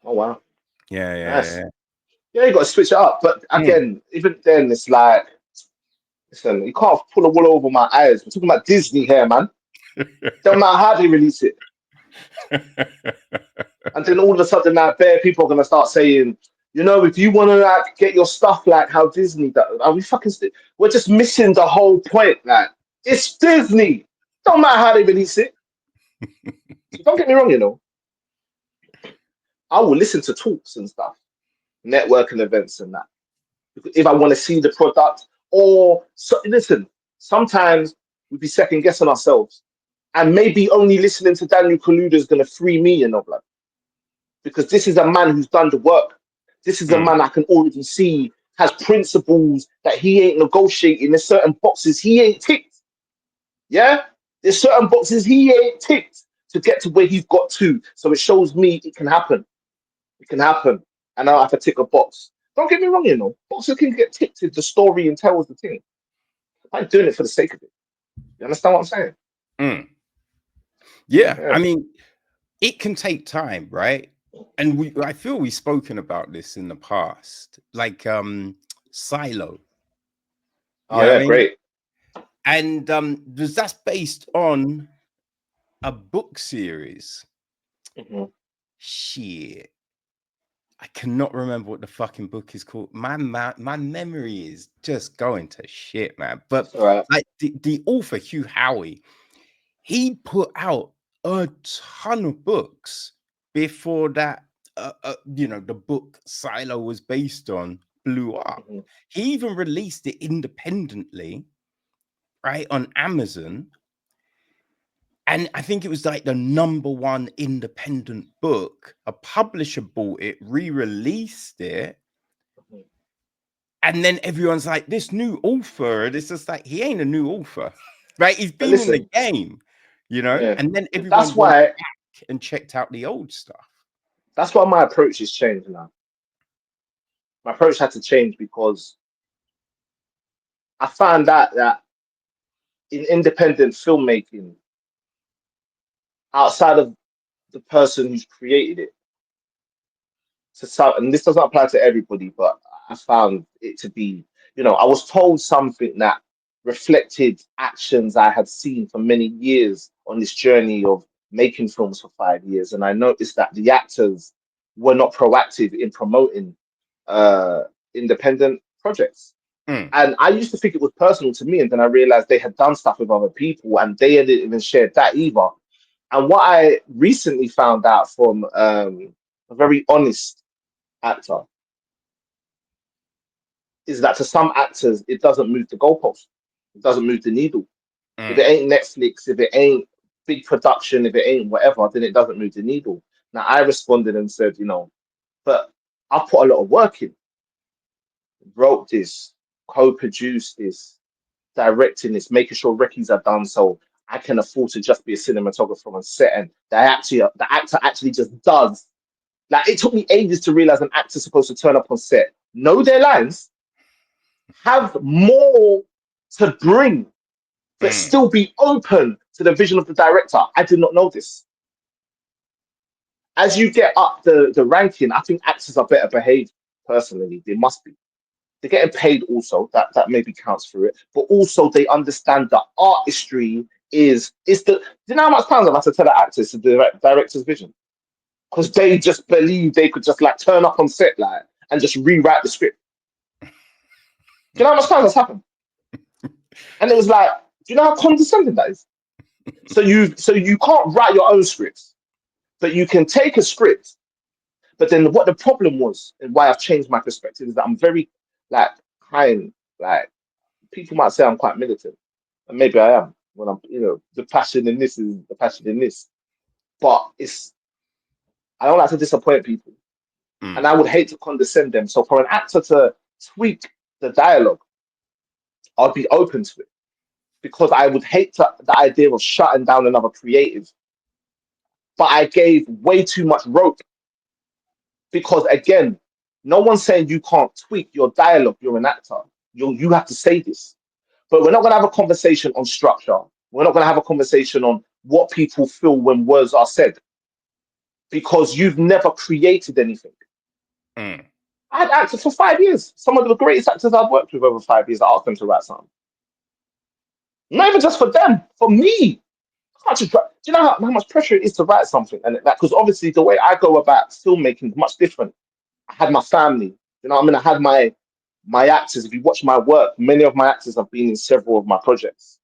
Oh wow, Yeah. nice. Yeah, you got to switch it up. But Mm. again, even then, it's like, listen, you can't pull a wool over my eyes. We're talking about Disney here, man. Don't matter how they release it. And then all of a sudden, now bare people are gonna start saying, you know, if you want to like get your stuff like how Disney does, are we fucking? We're just missing the whole point. Like it's Disney. Don't matter how they release it. So don't get me wrong, you know. I will listen to talks and stuff, networking events and that. If I want to see the product, or so, listen, sometimes we be second guessing ourselves, and maybe only listening to Daniel Kaluuya is gonna free me, you know, blood. Because this is a man who's done the work. This is a Mm. man I can already see has principles that he ain't negotiating. There's certain boxes he ain't ticked. Yeah? There's certain boxes he ain't ticked to get to where he's got to. So it shows me it can happen. It can happen. And I don't have to tick a box. Don't get me wrong, you know. Boxes can get ticked if the story and tells the thing. I'm not doing it for the sake of it. You understand what I'm saying? Mm. Yeah. Yeah. I mean, it can take time, right? And I feel we've spoken about this in the past, like Silo. Oh You know what yeah, I mean? great. And that's based on a book series. Mhm. Shit. I cannot remember what the fucking book is called. My memory is just going to shit, man. But That's all right. like the author, Hugh Howey, he put out a ton of books before that the book Silo was based on blew up. Mhm. He even released it independently, right, on Amazon. And I think it was like the number one independent book. A publisher bought it, re-released it, Mhm. and then everyone's like, this new author, and it's just like, he ain't a new author, right? He's But been in the listen, game, yeah. and then That's everyone went why back and checked out the old stuff. that's why my approach has changed now. My approach had to change because I found out that in independent filmmaking, outside of the person who's created it, to some, and this doesn't apply to everybody, but I found it to be, you know, I was told something that reflected actions I had seen for many years on this journey of making films for 5 years, and I noticed that the actors were not proactive in promoting uh, independent projects. Mm, And I used to think it was personal to me, and then I realized they had done stuff with other people, and they hadn't even shared that either. And what I recently found out from a very honest actor is that to some actors, it doesn't move the goalpost, it doesn't move the needle. If mm, it ain't Netflix, if it ain't big production, if it ain't whatever, then it doesn't move the needle. Now I responded and said, you know, but I put a lot of work in, wrote this, co-produced this, directing this, making sure recce's are done so I can afford to just be a cinematographer on set, and the actor actually just does. Like it took me ages to realize an actor's supposed to turn up on set, know their lines, have more to bring, but mm. still be open to the vision of the director. I did not know this. As you get up the ranking, I think actors are better behaved. Personally, they must be. They're getting paid also. That maybe counts for it. But also they understand that artistry is the. Do you know how much times I've had to tell the actors to the director's vision? Because they just believe they could just like turn up on set like and just rewrite the script. Do you know how much times that's happened? And it was like, do you know how condescending that is? So you can't write your own scripts, but you can take a script. But then what the problem was, and why I've changed my perspective, is that I'm very like kind. Like people might say I'm quite militant, and maybe I am when I'm, the passion in this is the passion in this. But I don't like to disappoint people, and I would hate to condescend them. So for an actor to tweak the dialogue, I'd be open to it because I would hate the idea of shutting down another creative. But I gave way too much rope because again, no one's saying you can't tweak your dialogue. You're an actor. You have to say this. But we're not going to have a conversation on structure. We're not going to have a conversation on what people feel when words are said because you've never created anything. Mm. I had acted for 5 years. Some of the greatest actors I've worked with over 5 years, I asked them to write something. Not even just for them, for me. I can't just do you know how much pressure it is to write something? And because obviously the way I go about filmmaking is much different. I had my family, you know what I mean? I had my actors. If you watch my work, many of my actors have been in several of my projects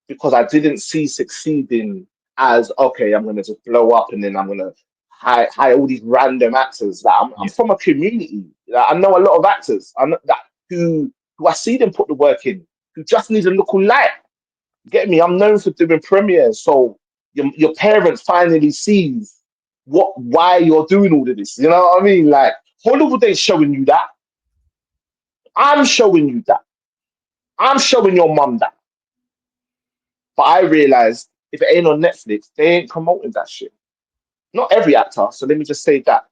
because I didn't see succeeding as okay. I'm going to just blow up and then I'm going to hire all these random actors. Like, I'm from a community. Like, I know a lot of actors. I know that who I see them put the work in, who just need a local light. Get me? I'm known for doing premieres, so your parents finally sees why you're doing all of this. You know what I mean? Like Hollywood ain't showing you that. I'm showing you that. I'm showing your mum that. But I realized if it ain't on Netflix, they ain't promoting that shit. Not every actor. So let me just say that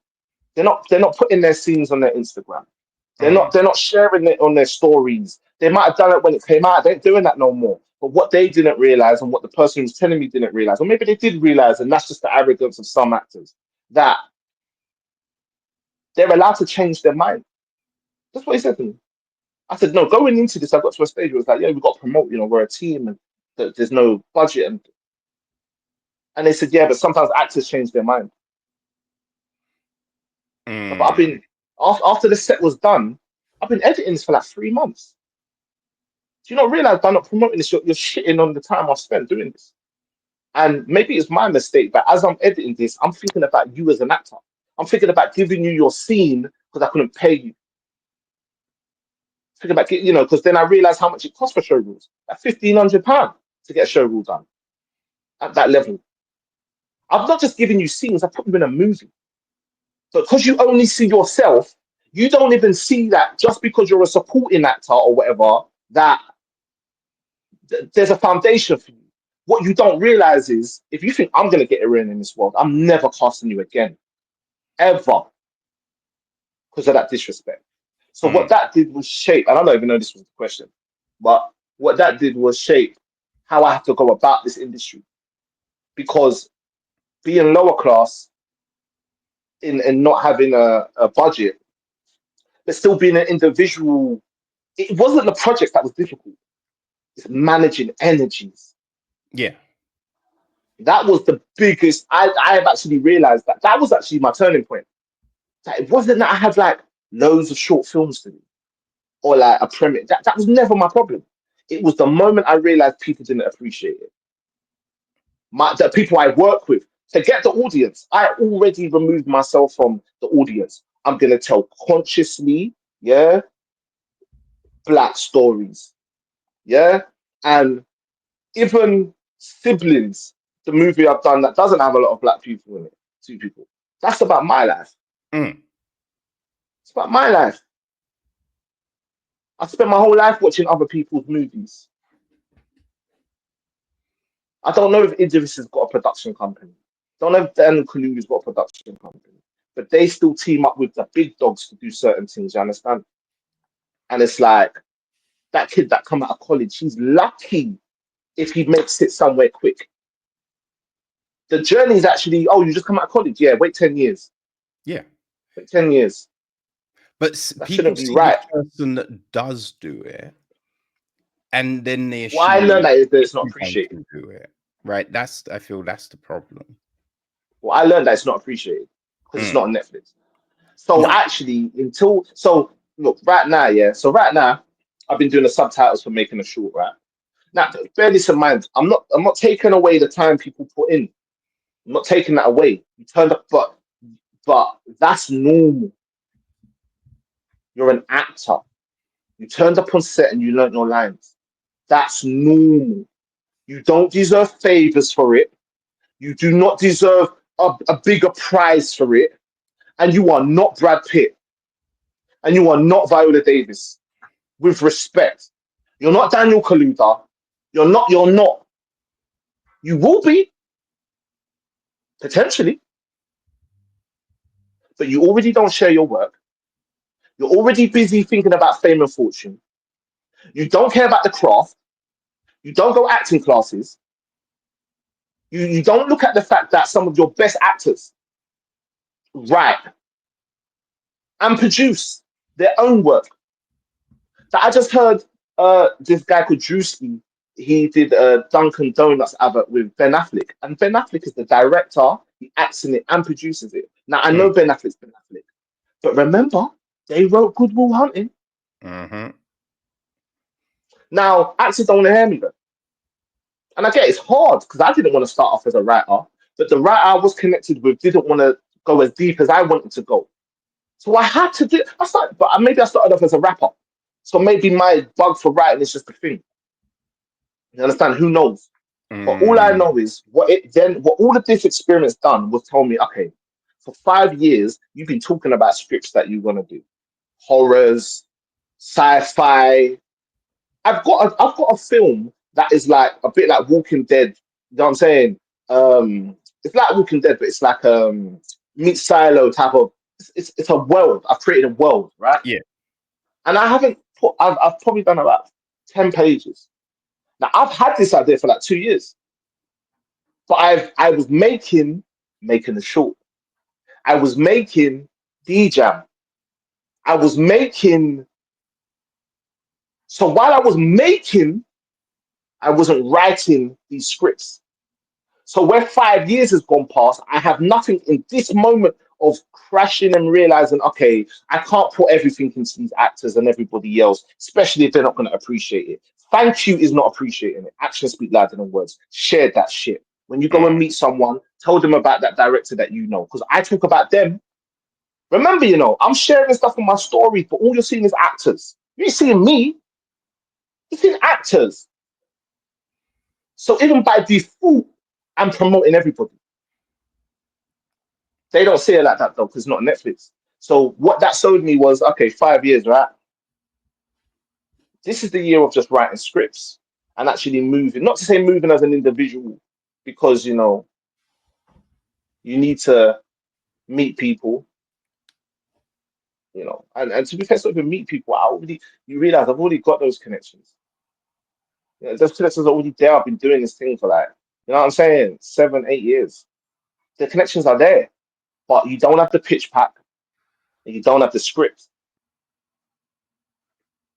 they're not putting their scenes on their Instagram. They're not sharing it on their stories. They might have done it when it came out. They ain't doing that no more. But what they didn't realize and what the person who's telling me didn't realize, or maybe they did realize, and that's just the arrogance of some actors, that they're allowed to change their mind. That's what he said to me. I said, no, going into this, I got to a stage where it was like, yeah, we've got to promote, we're a team and there's no budget. And they said, yeah, but sometimes actors change their mind. But I've been, after the set was done, I've been editing this for like 3 months. Do you not realize by not promoting this, you're shitting on the time I've spent doing this? And maybe it's my mistake, but as I'm editing this, I'm thinking about you as an actor. I'm thinking about giving you your scene because I couldn't pay you. Thinking about, because then I realized how much it costs for show rules. Like £1,500 to get a show rule done at that level. I've not just given you scenes, I put you in a movie. But because you only see yourself, you don't even see that just because you're a supporting actor or whatever, that there's a foundation for you. What you don't realize is if you think I'm going to get a reign in this world, I'm never casting you again. Ever. Because of that disrespect. So what that did was shape, and I don't even know this was the question, but what that did was shape how I have to go about this industry. Because being lower class in not having a budget, but still being an individual, it wasn't the project that was difficult. It's managing energies. Yeah. That was the biggest. I have actually realized that was actually my turning point. That it wasn't that I had like loads of short films to do or like a premiere. That was never my problem. It was the moment I realized people didn't appreciate it. The people I work with, forget the audience. I already removed myself from the audience. I'm gonna tell consciously, yeah, black stories, yeah, and even siblings. The movie I've done that doesn't have a lot of black people in it, 2 people. That's about my life. It's about my life. I spent my whole life watching other people's movies. I don't know if Idris has got a production company. Don't know if Daniel Kaluuya's got a production company. But they still team up with the big dogs to do certain things, you understand? And it's like, that kid that come out of college, he's lucky if he makes it somewhere quick. The journey is actually, oh, you just come out of college? Yeah, wait 10 years. Yeah. Wait 10 years. But That people shouldn't be see right. the person that does do it, and then they assume What I learned that is that it's not appreciated. can do it, right? I feel that's the problem. Well, I learned that it's not appreciated because it's not on Netflix. So No. actually, look, right now, yeah. So right now, I've been doing the subtitles for making a short, right? Now, bear this in mind. I'm not taking away the time people put in. I'm not taking that away. You turned up, but that's normal. You're an actor. You turned up on set and you learnt your lines. That's normal. You don't deserve favors for it. You do not deserve a bigger prize for it. And you are not Brad Pitt. And you are not Viola Davis. With respect. You're not Daniel Kaluuya. You're not. You will be, potentially, but you already don't share your work. You're already busy thinking about fame and fortune. You don't care about the craft. You don't go acting classes. You don't look at the fact that some of your best actors write and produce their own work. That I just heard this guy called Drewski. He did a Dunkin' Donuts advert with Ben Affleck, and Ben Affleck is the director. He acts in it and produces it. Now I know Mm. Ben Affleck's Ben Affleck, but remember they wrote Good Will Hunting. Mm-hmm. Now actors don't want to hear me though, and I get it's hard because I didn't want to start off as a writer, but the writer I was connected with didn't want to go as deep as I wanted to go. So I had to do. I started, but maybe I started off as a rapper. So maybe my bug for writing is just a thing. You understand? Who knows? But all I Mm. know is what all of this experience done was tell me, okay, for 5 years you've been talking about scripts that you want to do, horrors, sci-fi. I've got a film that is like a bit like Walking Dead. You know what I'm saying? It's like Walking Dead, but it's like meet Silo type of. It's a world. I've created a world, right? Yeah. And I haven't put. I've probably done about 10 pages. Now I've had this idea for like 2 years, but I was making the short. I was making D-Jam. I was making. So while I was making, I wasn't writing these scripts. So where 5 years has gone past, I have nothing in this moment of crashing and realizing, okay, I can't put everything into these actors and everybody else, especially if they're not going to appreciate it. Thank you is not appreciating it. Actions speak louder than words. Share that shit. When you go and Mm. meet someone, tell them about that director that you know. Because I talk about them. Remember, I'm sharing stuff in my story, but all you're seeing is actors. You ain't seeing me, you're seeing actors. So even by default, I'm promoting everybody. They don't see it like that though, because it's not Netflix. So what that showed me was, okay, 5 years, right? This is the year of just writing scripts and actually moving. Not to say moving as an individual, because you need to meet people, and to be fair, not even meet people. You realize I've already got those connections. Those connections are already there. I've been doing this thing for like, you know what I'm saying, 7, 8 years. The connections are there, but you don't have the pitch pack and you don't have the script.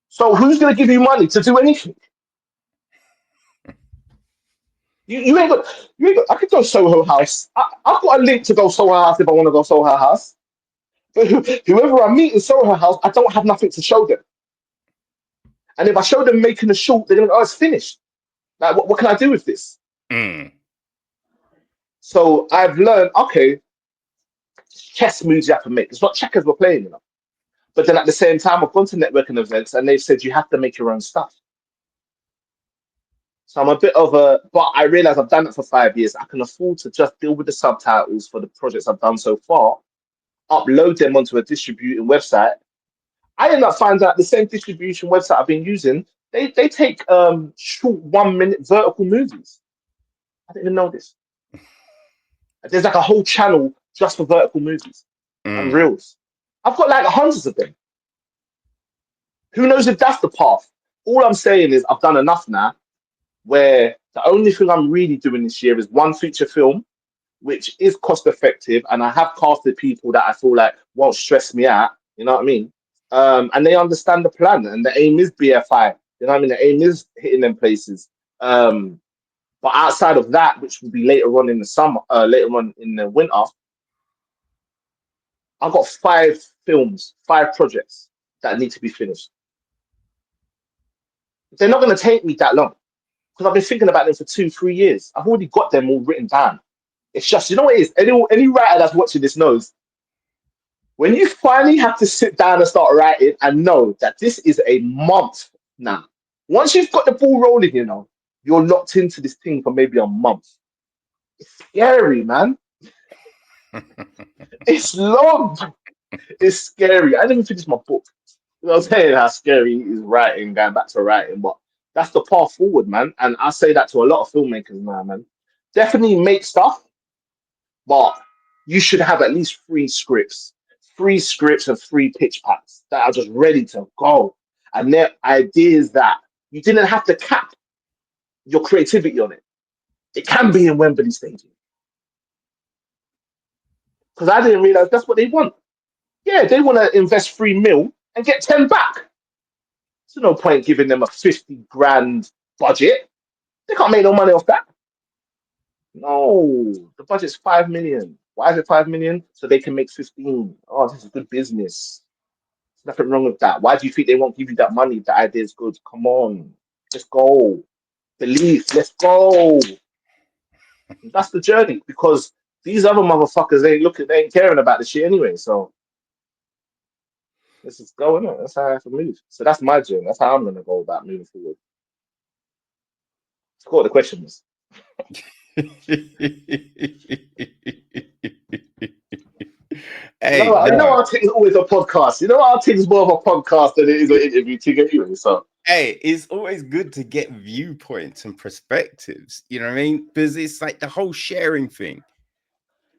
So who's gonna give you money to do anything? You ain't got. I could go Soho House. I've got a link to go Soho House if I want to go Soho House. But whoever I meet in Soho House, I don't have nothing to show them. And if I show them making a short, they're gonna go, "Oh, it's finished. Like, what can I do with this?" Mm. So I've learned, okay, chess moves you have to make. It's not checkers we're playing, But then at the same time, I've gone to networking events and they've said you have to make your own stuff. So I'm a bit of but I realize I've done it for 5 years. I can afford to just deal with the subtitles for the projects I've done so far, upload them onto a distributing website. I end up finding out the same distribution website I've been using, they take short 1 minute vertical movies. I didn't even know this. There's like a whole channel just for vertical movies and Mm. reels. I've got like hundreds of them. Who knows if that's the path? All I'm saying is I've done enough now where the only thing I'm really doing this year is one feature film, which is cost effective, and I have casted people that I feel like won't stress me out. You know what I mean? And they understand the plan, and the aim is BFI. You know what I mean? The aim is hitting them places. But outside of that, which will be later on in the summer, later on in the winter, I've got 5 films, 5 projects that need to be finished. They're not going to take me that long because I've been thinking about them for 2, 3 years. I've already got them all written down. It's just, you know what it is? Any writer that's watching this knows when you finally have to sit down and start writing and know that this is a month now. Once you've got the ball rolling, you know, you're locked into this thing for maybe a month. It's scary, man. It's long. It's scary. I didn't even finish my book. You know what I'm saying? How scary it is writing, going back to writing, but that's the path forward, man. And I say that to a lot of filmmakers now, man. Definitely make stuff, but you should have at least 3 scripts and 3 pitch packs that are just ready to go. And their ideas that you didn't have to cap your creativity on it. It can be in Wembley Stadium. Because I didn't realize that's what they want. Yeah, they want to invest 3 mil and get 10 back. There's no point giving them a 50 grand budget. They can't make no money off that. No, the budget's 5 million. Why is it 5 million? So they can make 15. Oh, this is good business. There's nothing wrong with that. Why do you think they won't give you that money if the idea is good? Come on, let's go. Believe, let's go. That's the journey because these other motherfuckers they ain't caring about the shit anyway. So let's just go in it. That's how I have to move. So that's my journey. That's how I'm gonna go about moving forward. Let's go with the questions. Hey, You know no. our thing's always a podcast. You know our thing's more of a podcast than it is an interview thing anyway. So Hey, it's always good to get viewpoints and perspectives. You know what I mean? Because it's like the whole sharing thing.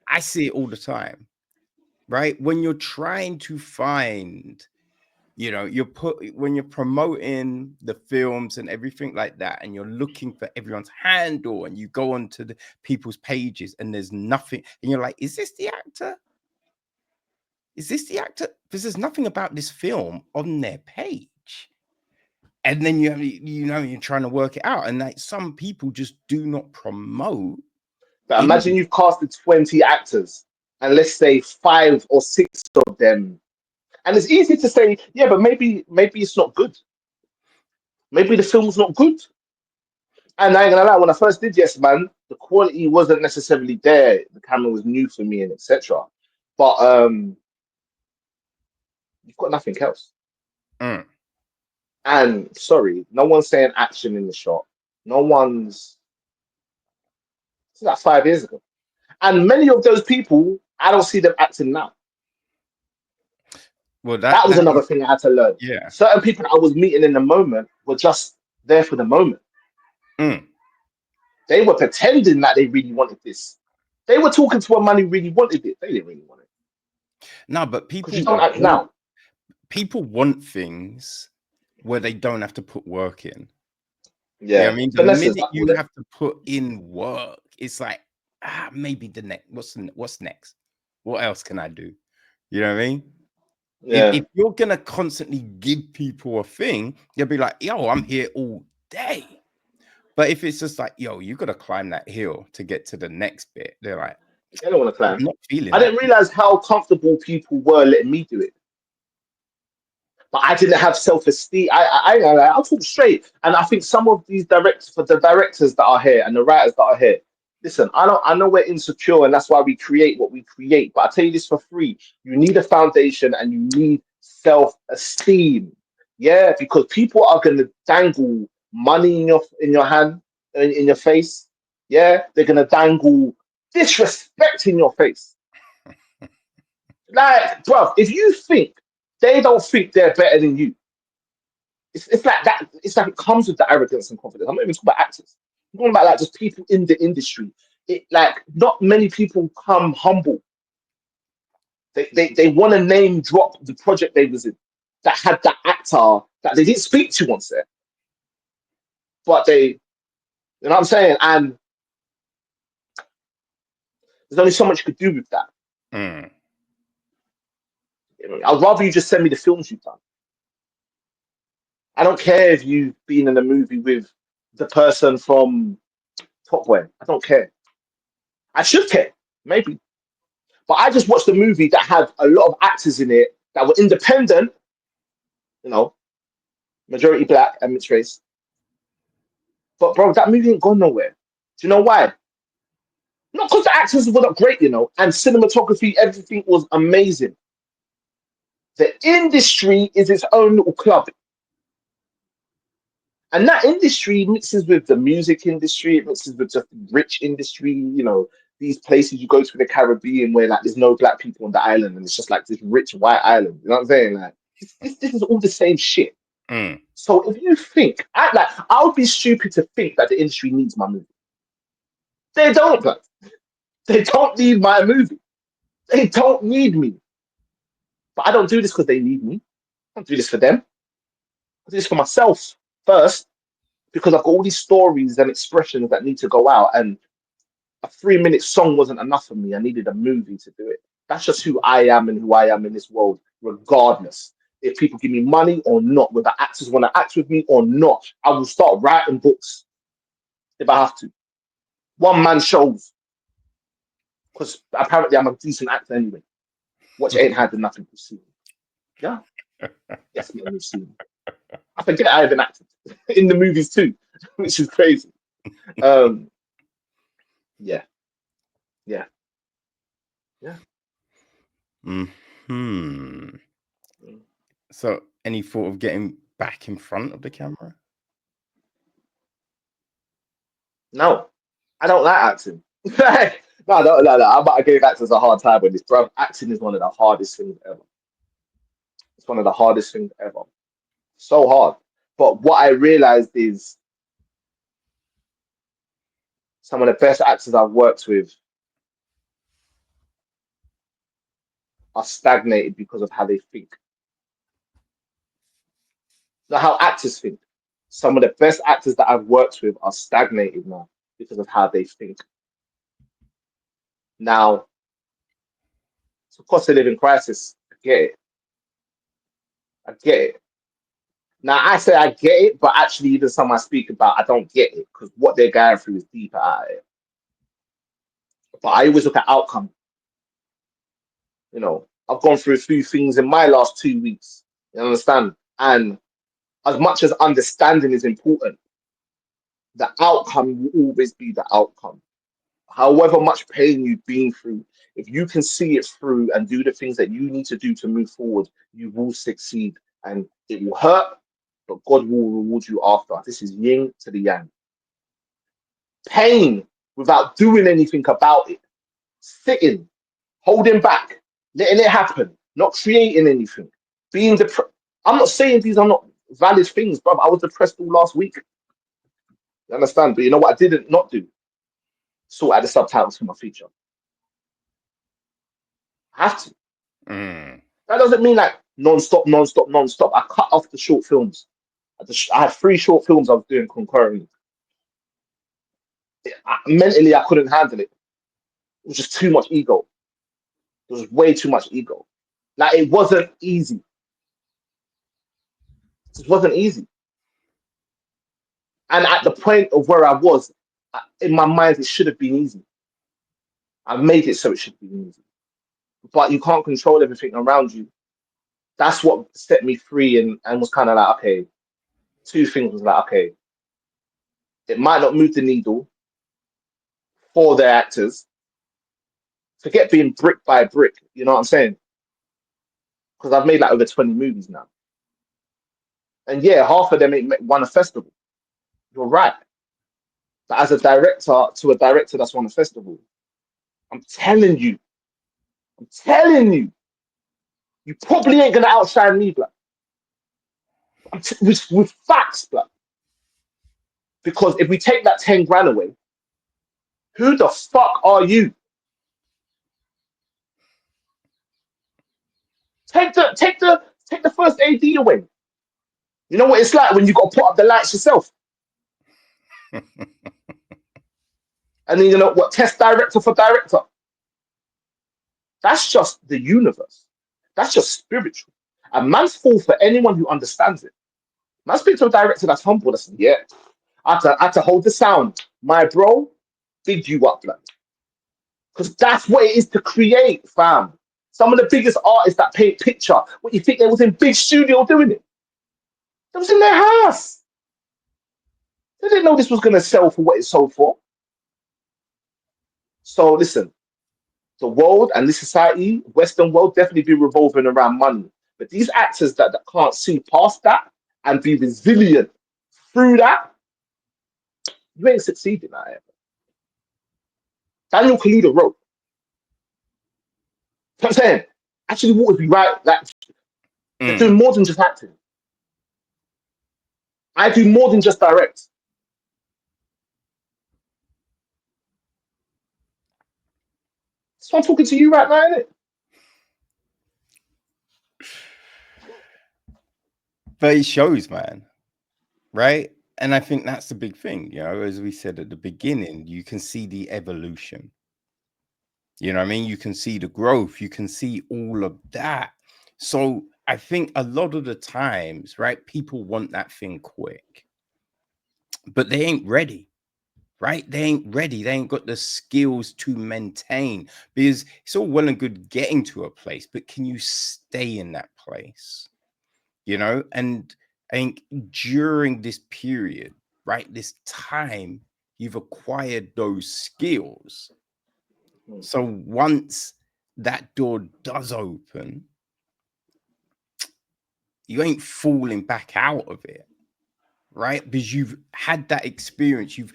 I see it all the time, right? When you're trying to find, you know, when you're promoting the films and everything like that, and you're looking for everyone's handle, and you go onto the people's pages, and there's nothing, and you're like, is this the actor? Is this the actor? Because there's nothing about this film on their page. And then you're trying to work it out, and like some people just do not promote. but imagine you've casted 20 actors, and let's say 5 or 6 of them. And it's easy to say, yeah, but maybe it's not good. Maybe the film's not good. And I ain't gonna lie, when I first did Yes Man, the quality wasn't necessarily there. The camera was new for me and etc. But you've got nothing else. Mm. And sorry, no one's saying action in the shot. No one's. It's like 5 years ago. And many of those people, I don't see them acting now. Well, That was another thing I had to learn. yeah. Certain people that I was meeting in the moment were just there for the moment. Mm. They were pretending that they really wanted this. They were talking to a man who really wanted it. They didn't really want it. No, but Because you don't act now. people want things where they don't have to put work in. Yeah, I mean, the finesses, minute I you call it. have to put in work, it's like, maybe the next. What's next? What else can I do? You know what I mean? Yeah, If you're gonna constantly give people a thing, you'll be like, yo, I'm here all day. But if it's just like, yo, you gotta climb that hill to get to the next bit, they're like, they don't want to I'm climb. not feeling I that. didn't realize how comfortable people were letting me do it. But I didn't have self-esteem. I'll talk straight. And I think some of these directors, for the directors that are here and the writers that are here, listen, I know we're insecure and that's why we create what we create. But I tell you this for free: you need a foundation and you need self-esteem. Yeah, because people are going to dangle money in your hand, in your face. Yeah, they're going to dangle disrespect in your face. Like, bruv, if you think they don't think they're better than you, it's like that. It's like it comes with the arrogance and confidence. I'm not even talking about actors. I'm talking about like just people in the industry. It like not many people come humble. They want to name drop the project they was in that had that actor that they didn't speak to on set, but you know what I'm saying? And there's only so much you could do with that. Mm. You know, I'd rather you just send me the films you've done. I don't care if you've been in a movie with the person from Top Boy. I don't care. I should care, maybe. But I just watched a movie that had a lot of actors in it that were independent, you know, majority black and mixed race. But bro, that movie ain't gone nowhere. Do you know why? Not because the actors were not great, and cinematography, everything was amazing. The industry is its own little club. And that industry mixes with the music industry, it mixes with just the rich industry, these places you go to in the Caribbean where like there's no black people on the island and it's just like this rich white island. You know what I'm saying? Like this is all the same shit. Mm. So if you think I would be stupid to think that the industry needs my movie. They don't, but they don't need my movie. They don't need me. But I don't do this because they need me. I don't do this for them. I do this for myself first because I've got all these stories and expressions that need to go out. And a 3-minute song wasn't enough for me. I needed a movie to do it. That's just who I am and who I am in this world, regardless. If people give me money or not, whether actors want to act with me or not, I will start writing books if I have to. One-man shows. Because apparently I'm a decent actor anyway. Watch Ain't Had Nothing to See. Yeah? Yes, man, you've seen. I forget I even acted in the movies too, which is crazy. Um, yeah, yeah, yeah. Hmm. So, any thought of getting back in front of the camera? No, I don't like acting. No. I'm about to give actors a hard time with this, bro. Acting is one of the hardest things ever. It's one of the hardest things ever. So hard. But what I realized is some of the best actors I've worked with are stagnated because of how they think. Not how actors think. Some of the best actors that I've worked with are stagnated now because of how they think. Now, it's a cost of living crisis. I get it. I get it. Now, I say I get it, but actually, even some I speak about, I don't get it because what they're going through is deeper out of it. But I always look at outcome. I've gone through a few things in my last 2 weeks. You understand? And as much as understanding is important, the outcome will always be the outcome. However much pain you've been through, if you can see it through and do the things that you need to do to move forward, you will succeed. And it will hurt, but God will reward you after. This is yin to the yang. Pain without doing anything about it, sitting, holding back, letting it happen, not creating anything, being depressed. I'm not saying these are not valid things, bro. I was depressed all last week. You understand? But you know what I didn't not do? Sort out the subtitles for my feature. I have to. Mm. That doesn't mean like non-stop, non-stop, non-stop. I cut off the short films. I had 3 short films I was doing concurrently. Mentally, I couldn't handle it. It was just too much ego. It was way too much ego. Like it wasn't easy. It just wasn't easy. And at the point of where I was, in my mind, it should have been easy. I made it so it should be easy. But you can't control everything around you. That's what set me free and was kind of like, okay, 2 things was like, okay, it might not move the needle for the actors. Forget being brick by brick, you know what I'm saying? Because I've made like over 20 movies now. And yeah, half of them ain't won a festival. You're right. But as a director to a director that's won a festival, I'm telling you, you probably ain't gonna outshine me, blood. With facts, blood. Because if we take that 10 grand away, who the fuck are you? Take the first AD away. You know what it's like when you got to put up the lights yourself. And then you know what? Test director for director. That's just the universe. That's just spiritual. And man's fall for anyone who understands it. Man speak to a director that's humble. That's yeah. I had to hold the sound. My bro, big you up, blood. because that's what it is to create, fam. Some of the biggest artists that paint picture, what you think they was in big studio doing it? They was in their house. They didn't know this was gonna sell for what it sold for. So listen, the world and this society, Western world, definitely be revolving around money. But these actors that can't see past that and be resilient through that, you ain't succeeding at it. Daniel Kaluuya wrote. You know what I'm saying? Actually, what would be right? Like they're doing Mm. more than just acting. I do more than just direct. So I'm talking to you right now, innit? But it shows, man, right? And I think that's the big thing, you know, as we said at the beginning, you can see the evolution. You know what I mean? You can see the growth, you can see all of that. So I think a lot of the times, right, people want that thing quick, but they ain't ready, right? They ain't ready. They ain't got the skills to maintain, because it's all well and good getting to a place, but can you stay in that place? You know, and I think during this period, right, this time, you've acquired those skills. Mm. So once that door does open, you ain't falling back out of it, right? Because you've had that experience. You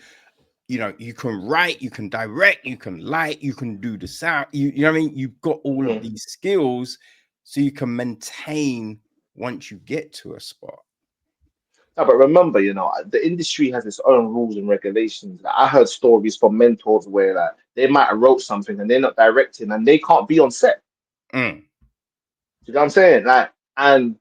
know, you can write, you can direct, you can light, you can do the sound. You know what I mean? You've got all of Mm. these skills, so you can maintain once you get to a spot. No, but remember, the industry has its own rules and regulations. Like, I heard stories from mentors where like they might have wrote something and they're not directing and they can't be on set. Mm, You know what I'm saying? Like, and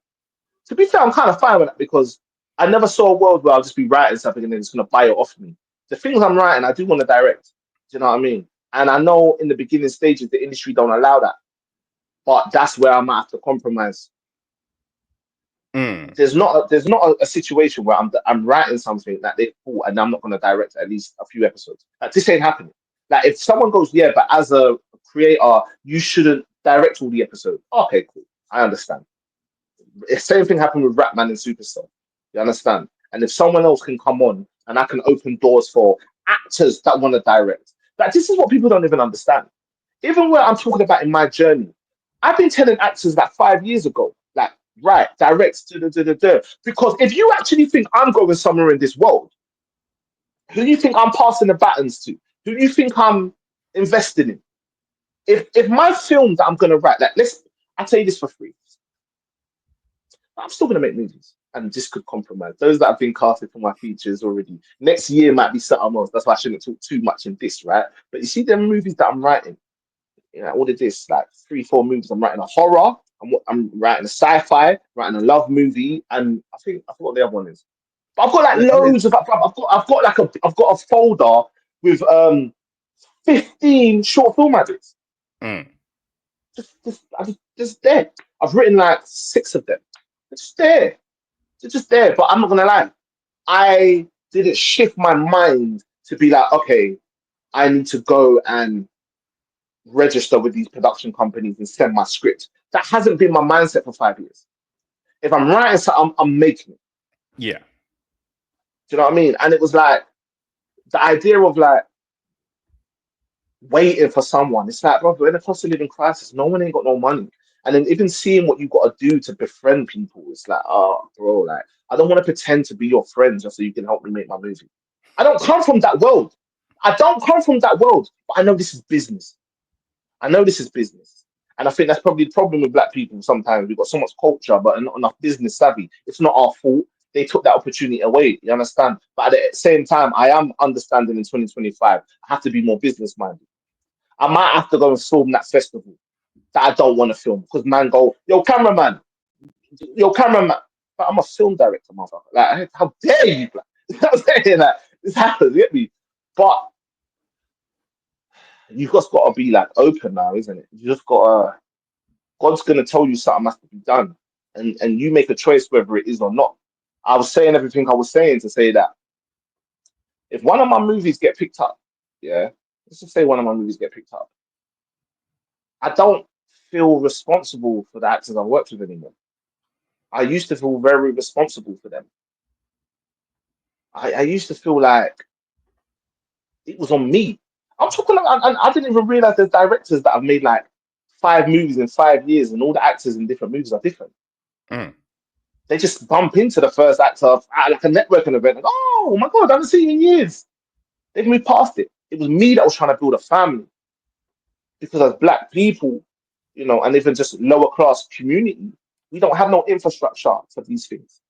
to be fair, I'm kind of fine with that because I never saw a world where I'll just be writing something and then it's gonna buy it off me. The things I'm writing, I do want to direct. Do you know what I mean? And I know in the beginning stages the industry don't allow that, but that's where I might have to compromise. mm, There's not a situation where I'm writing something that they thought and I'm not gonna direct at least a few episodes. Like this ain't happening. Like if someone goes, yeah, but as a creator, you shouldn't direct all the episodes. Okay, cool. I understand. Same thing happened with Ratman and Superstar. You understand? And if someone else can come on and I can open doors for actors that want to direct, like this is what people don't even understand. Even where I'm talking about in my journey, I've been telling actors like 5 years ago, like, right, direct, because if you actually think I'm going somewhere in this world, who do you think I'm passing the batons to? Who do you think I'm investing in? If my film that I'm gonna write, like I tell you this for free. I'm still gonna make movies, and this could compromise those that have been casted for my features already. Next year might be something else. That's why I shouldn't talk too much in this, right? But you see, them movies that I'm writing, all of this, like 3, 4 movies. I'm writing a horror. I'm writing a sci-fi, writing a love movie, and I think I forgot what the other one is. But I've got like loads of. I've got a folder with 15 short film edits. mm. Just there. I've written like 6 of them. They're just there. They're just there. But I'm not gonna lie. I didn't shift my mind to be like, okay, I need to go and register with these production companies and send my script. That hasn't been my mindset for 5 years. If I'm writing something, I'm making it. Yeah. Do you know what I mean? And it was like the idea of like waiting for someone. It's like, bro, we're in a cost of living crisis. No one ain't got no money. And then even seeing what you got to do to befriend people, it's like, oh, bro, like I don't want to pretend to be your friend just so you can help me make my movie. I don't come from that world. I don't come from that world, but I know this is business. I know this is business. And I think that's probably the problem with black people sometimes. We've got so much culture, but not enough business savvy. It's not our fault. They took that opportunity away. You understand? But at the same time, I am understanding in 2025, I have to be more business minded. I might have to go and film that festival that I don't want to film because man go, yo, cameraman. But I'm a film director, motherfucker. Like, how dare you? Like, you know what I'm saying? Like, this happens, you get me? But you've just got to be like open now, isn't it? You just got to, God's going to tell you something has to be done. And you make a choice whether it is or not. I was saying everything I was saying to say that if one of my movies get picked up, yeah, let's just say one of my movies get picked up. I don't feel responsible for the actors I've worked with anymore. I used to feel very responsible for them. I used to feel like it was on me. I'm talking about, and I didn't even realize there's directors that have made like 5 movies in 5 years, and all the actors in different movies are different. Mm. They just bump into the first actor at like a networking event. Like, oh my God, I haven't seen you in years. They've moved past it. It was me that was trying to build a family because as black people, and even just lower class community, we don't have no infrastructure for these things.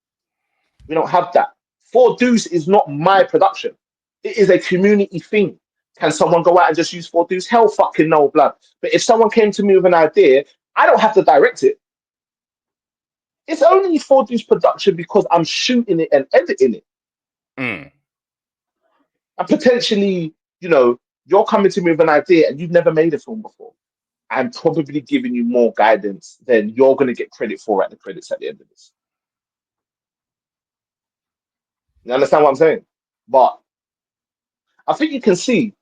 We don't have that. Four Deuce is not my production. It is a community thing. Can someone go out and just use Four Deuce? Hell fucking no, blood. But if someone came to me with an idea, I don't have to direct it. It's only Four Deuce production because I'm shooting it and editing it. Mm. And potentially, you're coming to me with an idea and you've never made a film before. I'm probably giving you more guidance than you're going to get credit for at the credits at the end of this. You understand what I'm saying? But I think you can see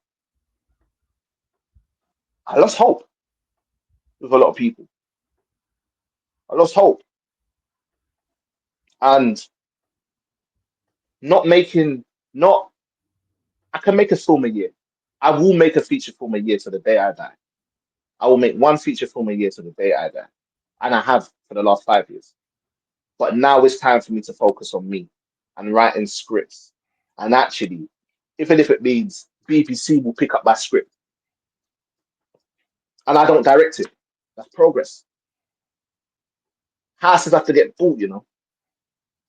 I lost hope with a lot of people. I lost hope. And not making, not, I can make a film a year. I will make a feature film a year to the day I die. I will make one feature film a year to the day I die. And I have for the last 5 years. But now it's time for me to focus on me and writing scripts. And actually, even if it means BBC will pick up my script and I don't direct it, that's progress. Houses have to get bought,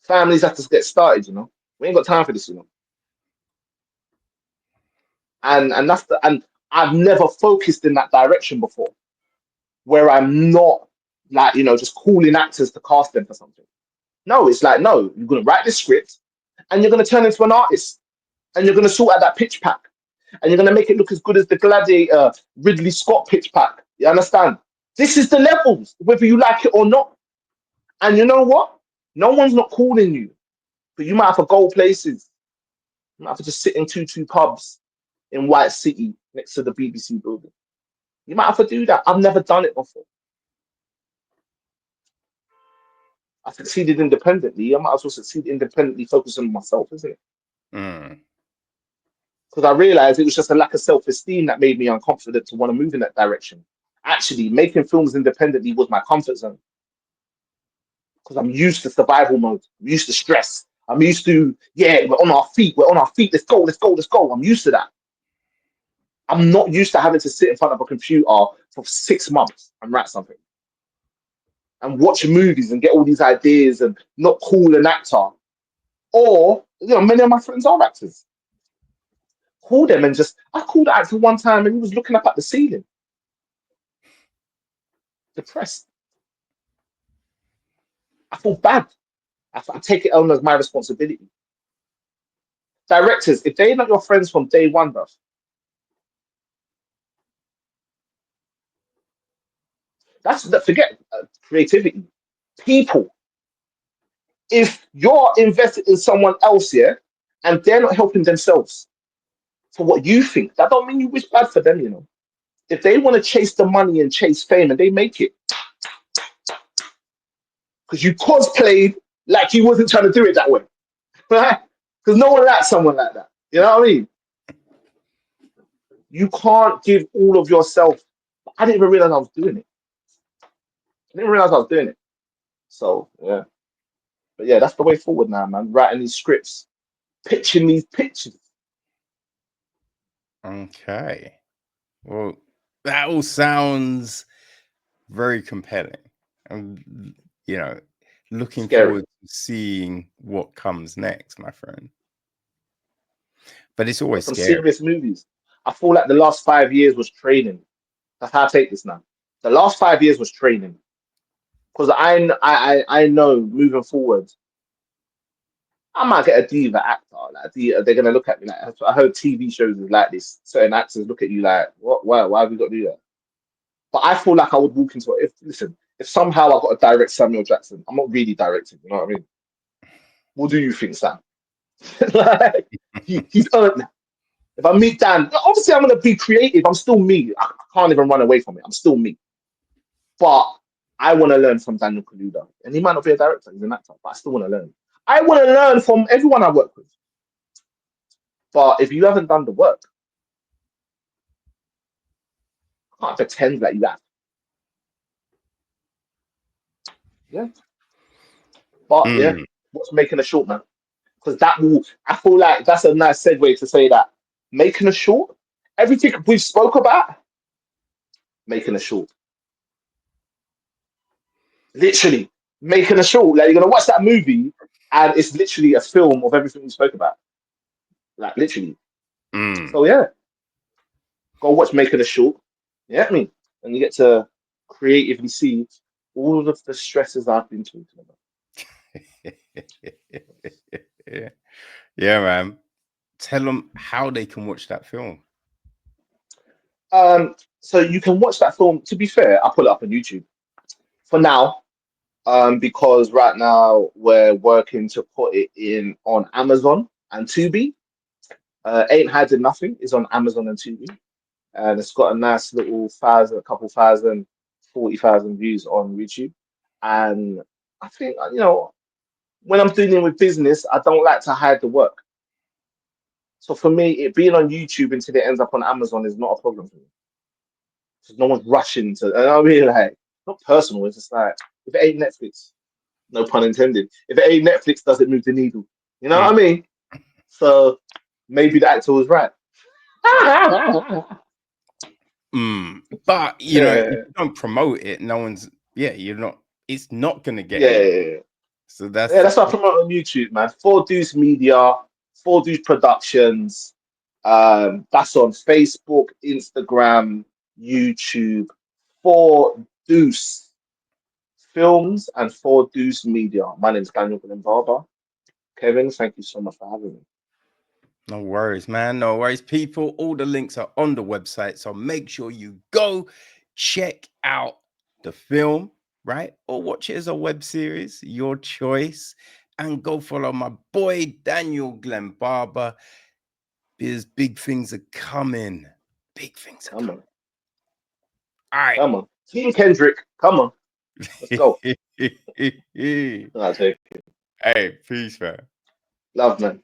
Families have to get started, We ain't got time for this, And and I've never focused in that direction before, where I'm not like, just calling actors to cast them for something. No, it's like, no, you're gonna write this script and you're gonna turn into an artist and you're gonna sort out that pitch pack and you're gonna make it look as good as the Gladiator Ridley Scott pitch pack. You understand? This is the levels, whether you like it or not. And you know what? No one's not calling you, but you might have to go places. You might have to just sit in two pubs in White City next to the BBC building. You might have to do that. I've never done it before. I succeeded independently. I might as well succeed independently, focusing on myself, isn't it? Mm. Because I realized it was just a lack of self-esteem that made me unconfident to want to move in that direction. Actually, making films independently was my comfort zone because I'm used to survival mode. I'm used to stress. I'm used to, yeah, we're on our feet. We're on our feet. Let's go, let's go, let's go. I'm used to that. I'm not used to having to sit in front of a computer for 6 months and write something and watch movies and get all these ideas and not call an actor. Or, many of my friends are actors. Call them and I called the actor one time and he was looking up at the ceiling, depressed. I feel bad. I take it on as my responsibility. Directors, if they're not your friends from day one, bruv, forget creativity. People, if you're invested in someone else, yeah, and they're not helping themselves for what you think, that don't mean you wish bad for them. If they want to chase the money and chase fame and they make it, because you cosplayed like you wasn't trying to do it that way, right? Because no one likes someone like that. You know what I mean? You can't give all of yourself. I didn't even realize I was doing it. I didn't realize I was doing it. So yeah, but yeah, that's the way forward now, man. Writing these scripts, pitching these pictures. Okay. Well, that all sounds very compelling. I'm, looking Scary. forward to seeing what comes next, my friend. But it's Got always some scary. serious movies. I feel like the last 5 years was training. That's how I take this now. The last 5 years was training because I know moving forward, I might get a diva actor. Like they're gonna look at me like I heard TV shows is like this. Certain actors look at you like, what? Why have we got to do that? But I feel like I would walk into it. If somehow I got to direct Samuel Jackson, I'm not really directing. You know what I mean? What do you think, Sam? Like, he's earned that. If I meet Dan, obviously I'm gonna be creative. I'm still me. I can't even run away from it. I'm still me. But I want to learn from Daniel Kaluuya, and he might not be a director; he's an actor, but I still want to learn. I want to learn from everyone I work with. But if you haven't done the work, I can't pretend that you have. Yeah. But yeah, Mm. what's making a short, man? Because that will, I feel like that's a nice segue to say that making a short, everything we spoke about, making a short. Literally, making a short. Like, you're going to watch that movie, and it's literally a film of everything we spoke about. Like, literally. Mm. So, yeah, go watch Making a Short. You get me? And you get to creatively see all of the stresses I've been talking about. Yeah. Yeah, man. Tell them how they can watch that film. So you can watch that film. To be fair, I put it up on YouTube for now, because right now we're working to put it in on Amazon and Tubi. Ain't Hiding Nothing is on Amazon and Tubi, and it's got a nice little thousand, a couple thousand, 40,000 views on YouTube. And I think, when I'm dealing with business, I don't like to hide the work. So for me, it being on YouTube until it ends up on Amazon is not a problem for me. Because no one's rushing to, and I mean, like, not personal. It's just like, if it ain't Netflix, no pun intended. If it ain't Netflix, does it move the needle? You know Mm. what I mean? So maybe the actor was right. But if Yeah, you don't promote it, no one's you're not, it's not gonna get yeah, any. yeah, yeah. So that's Yeah, the that's what I promote on YouTube, man. Four Deuce Media, Four Deuce Productions. That's on Facebook, Instagram, YouTube. Four Deuce Films and Four Deuce Media. My name is Daniel Glenn-Barbour. Kevin, thank you so much for having me. No worries, man. No worries, people. All the links are on the website. So make sure you go check out the film, right? Or watch it as a web series, your choice. And go follow my boy, Daniel Glenn-Barbour. Because big things are coming. Big things are Come coming. on, All right. come on. Team Kendrick, come on. Let's go. I'll take it. Hey, peace, man. Love, man.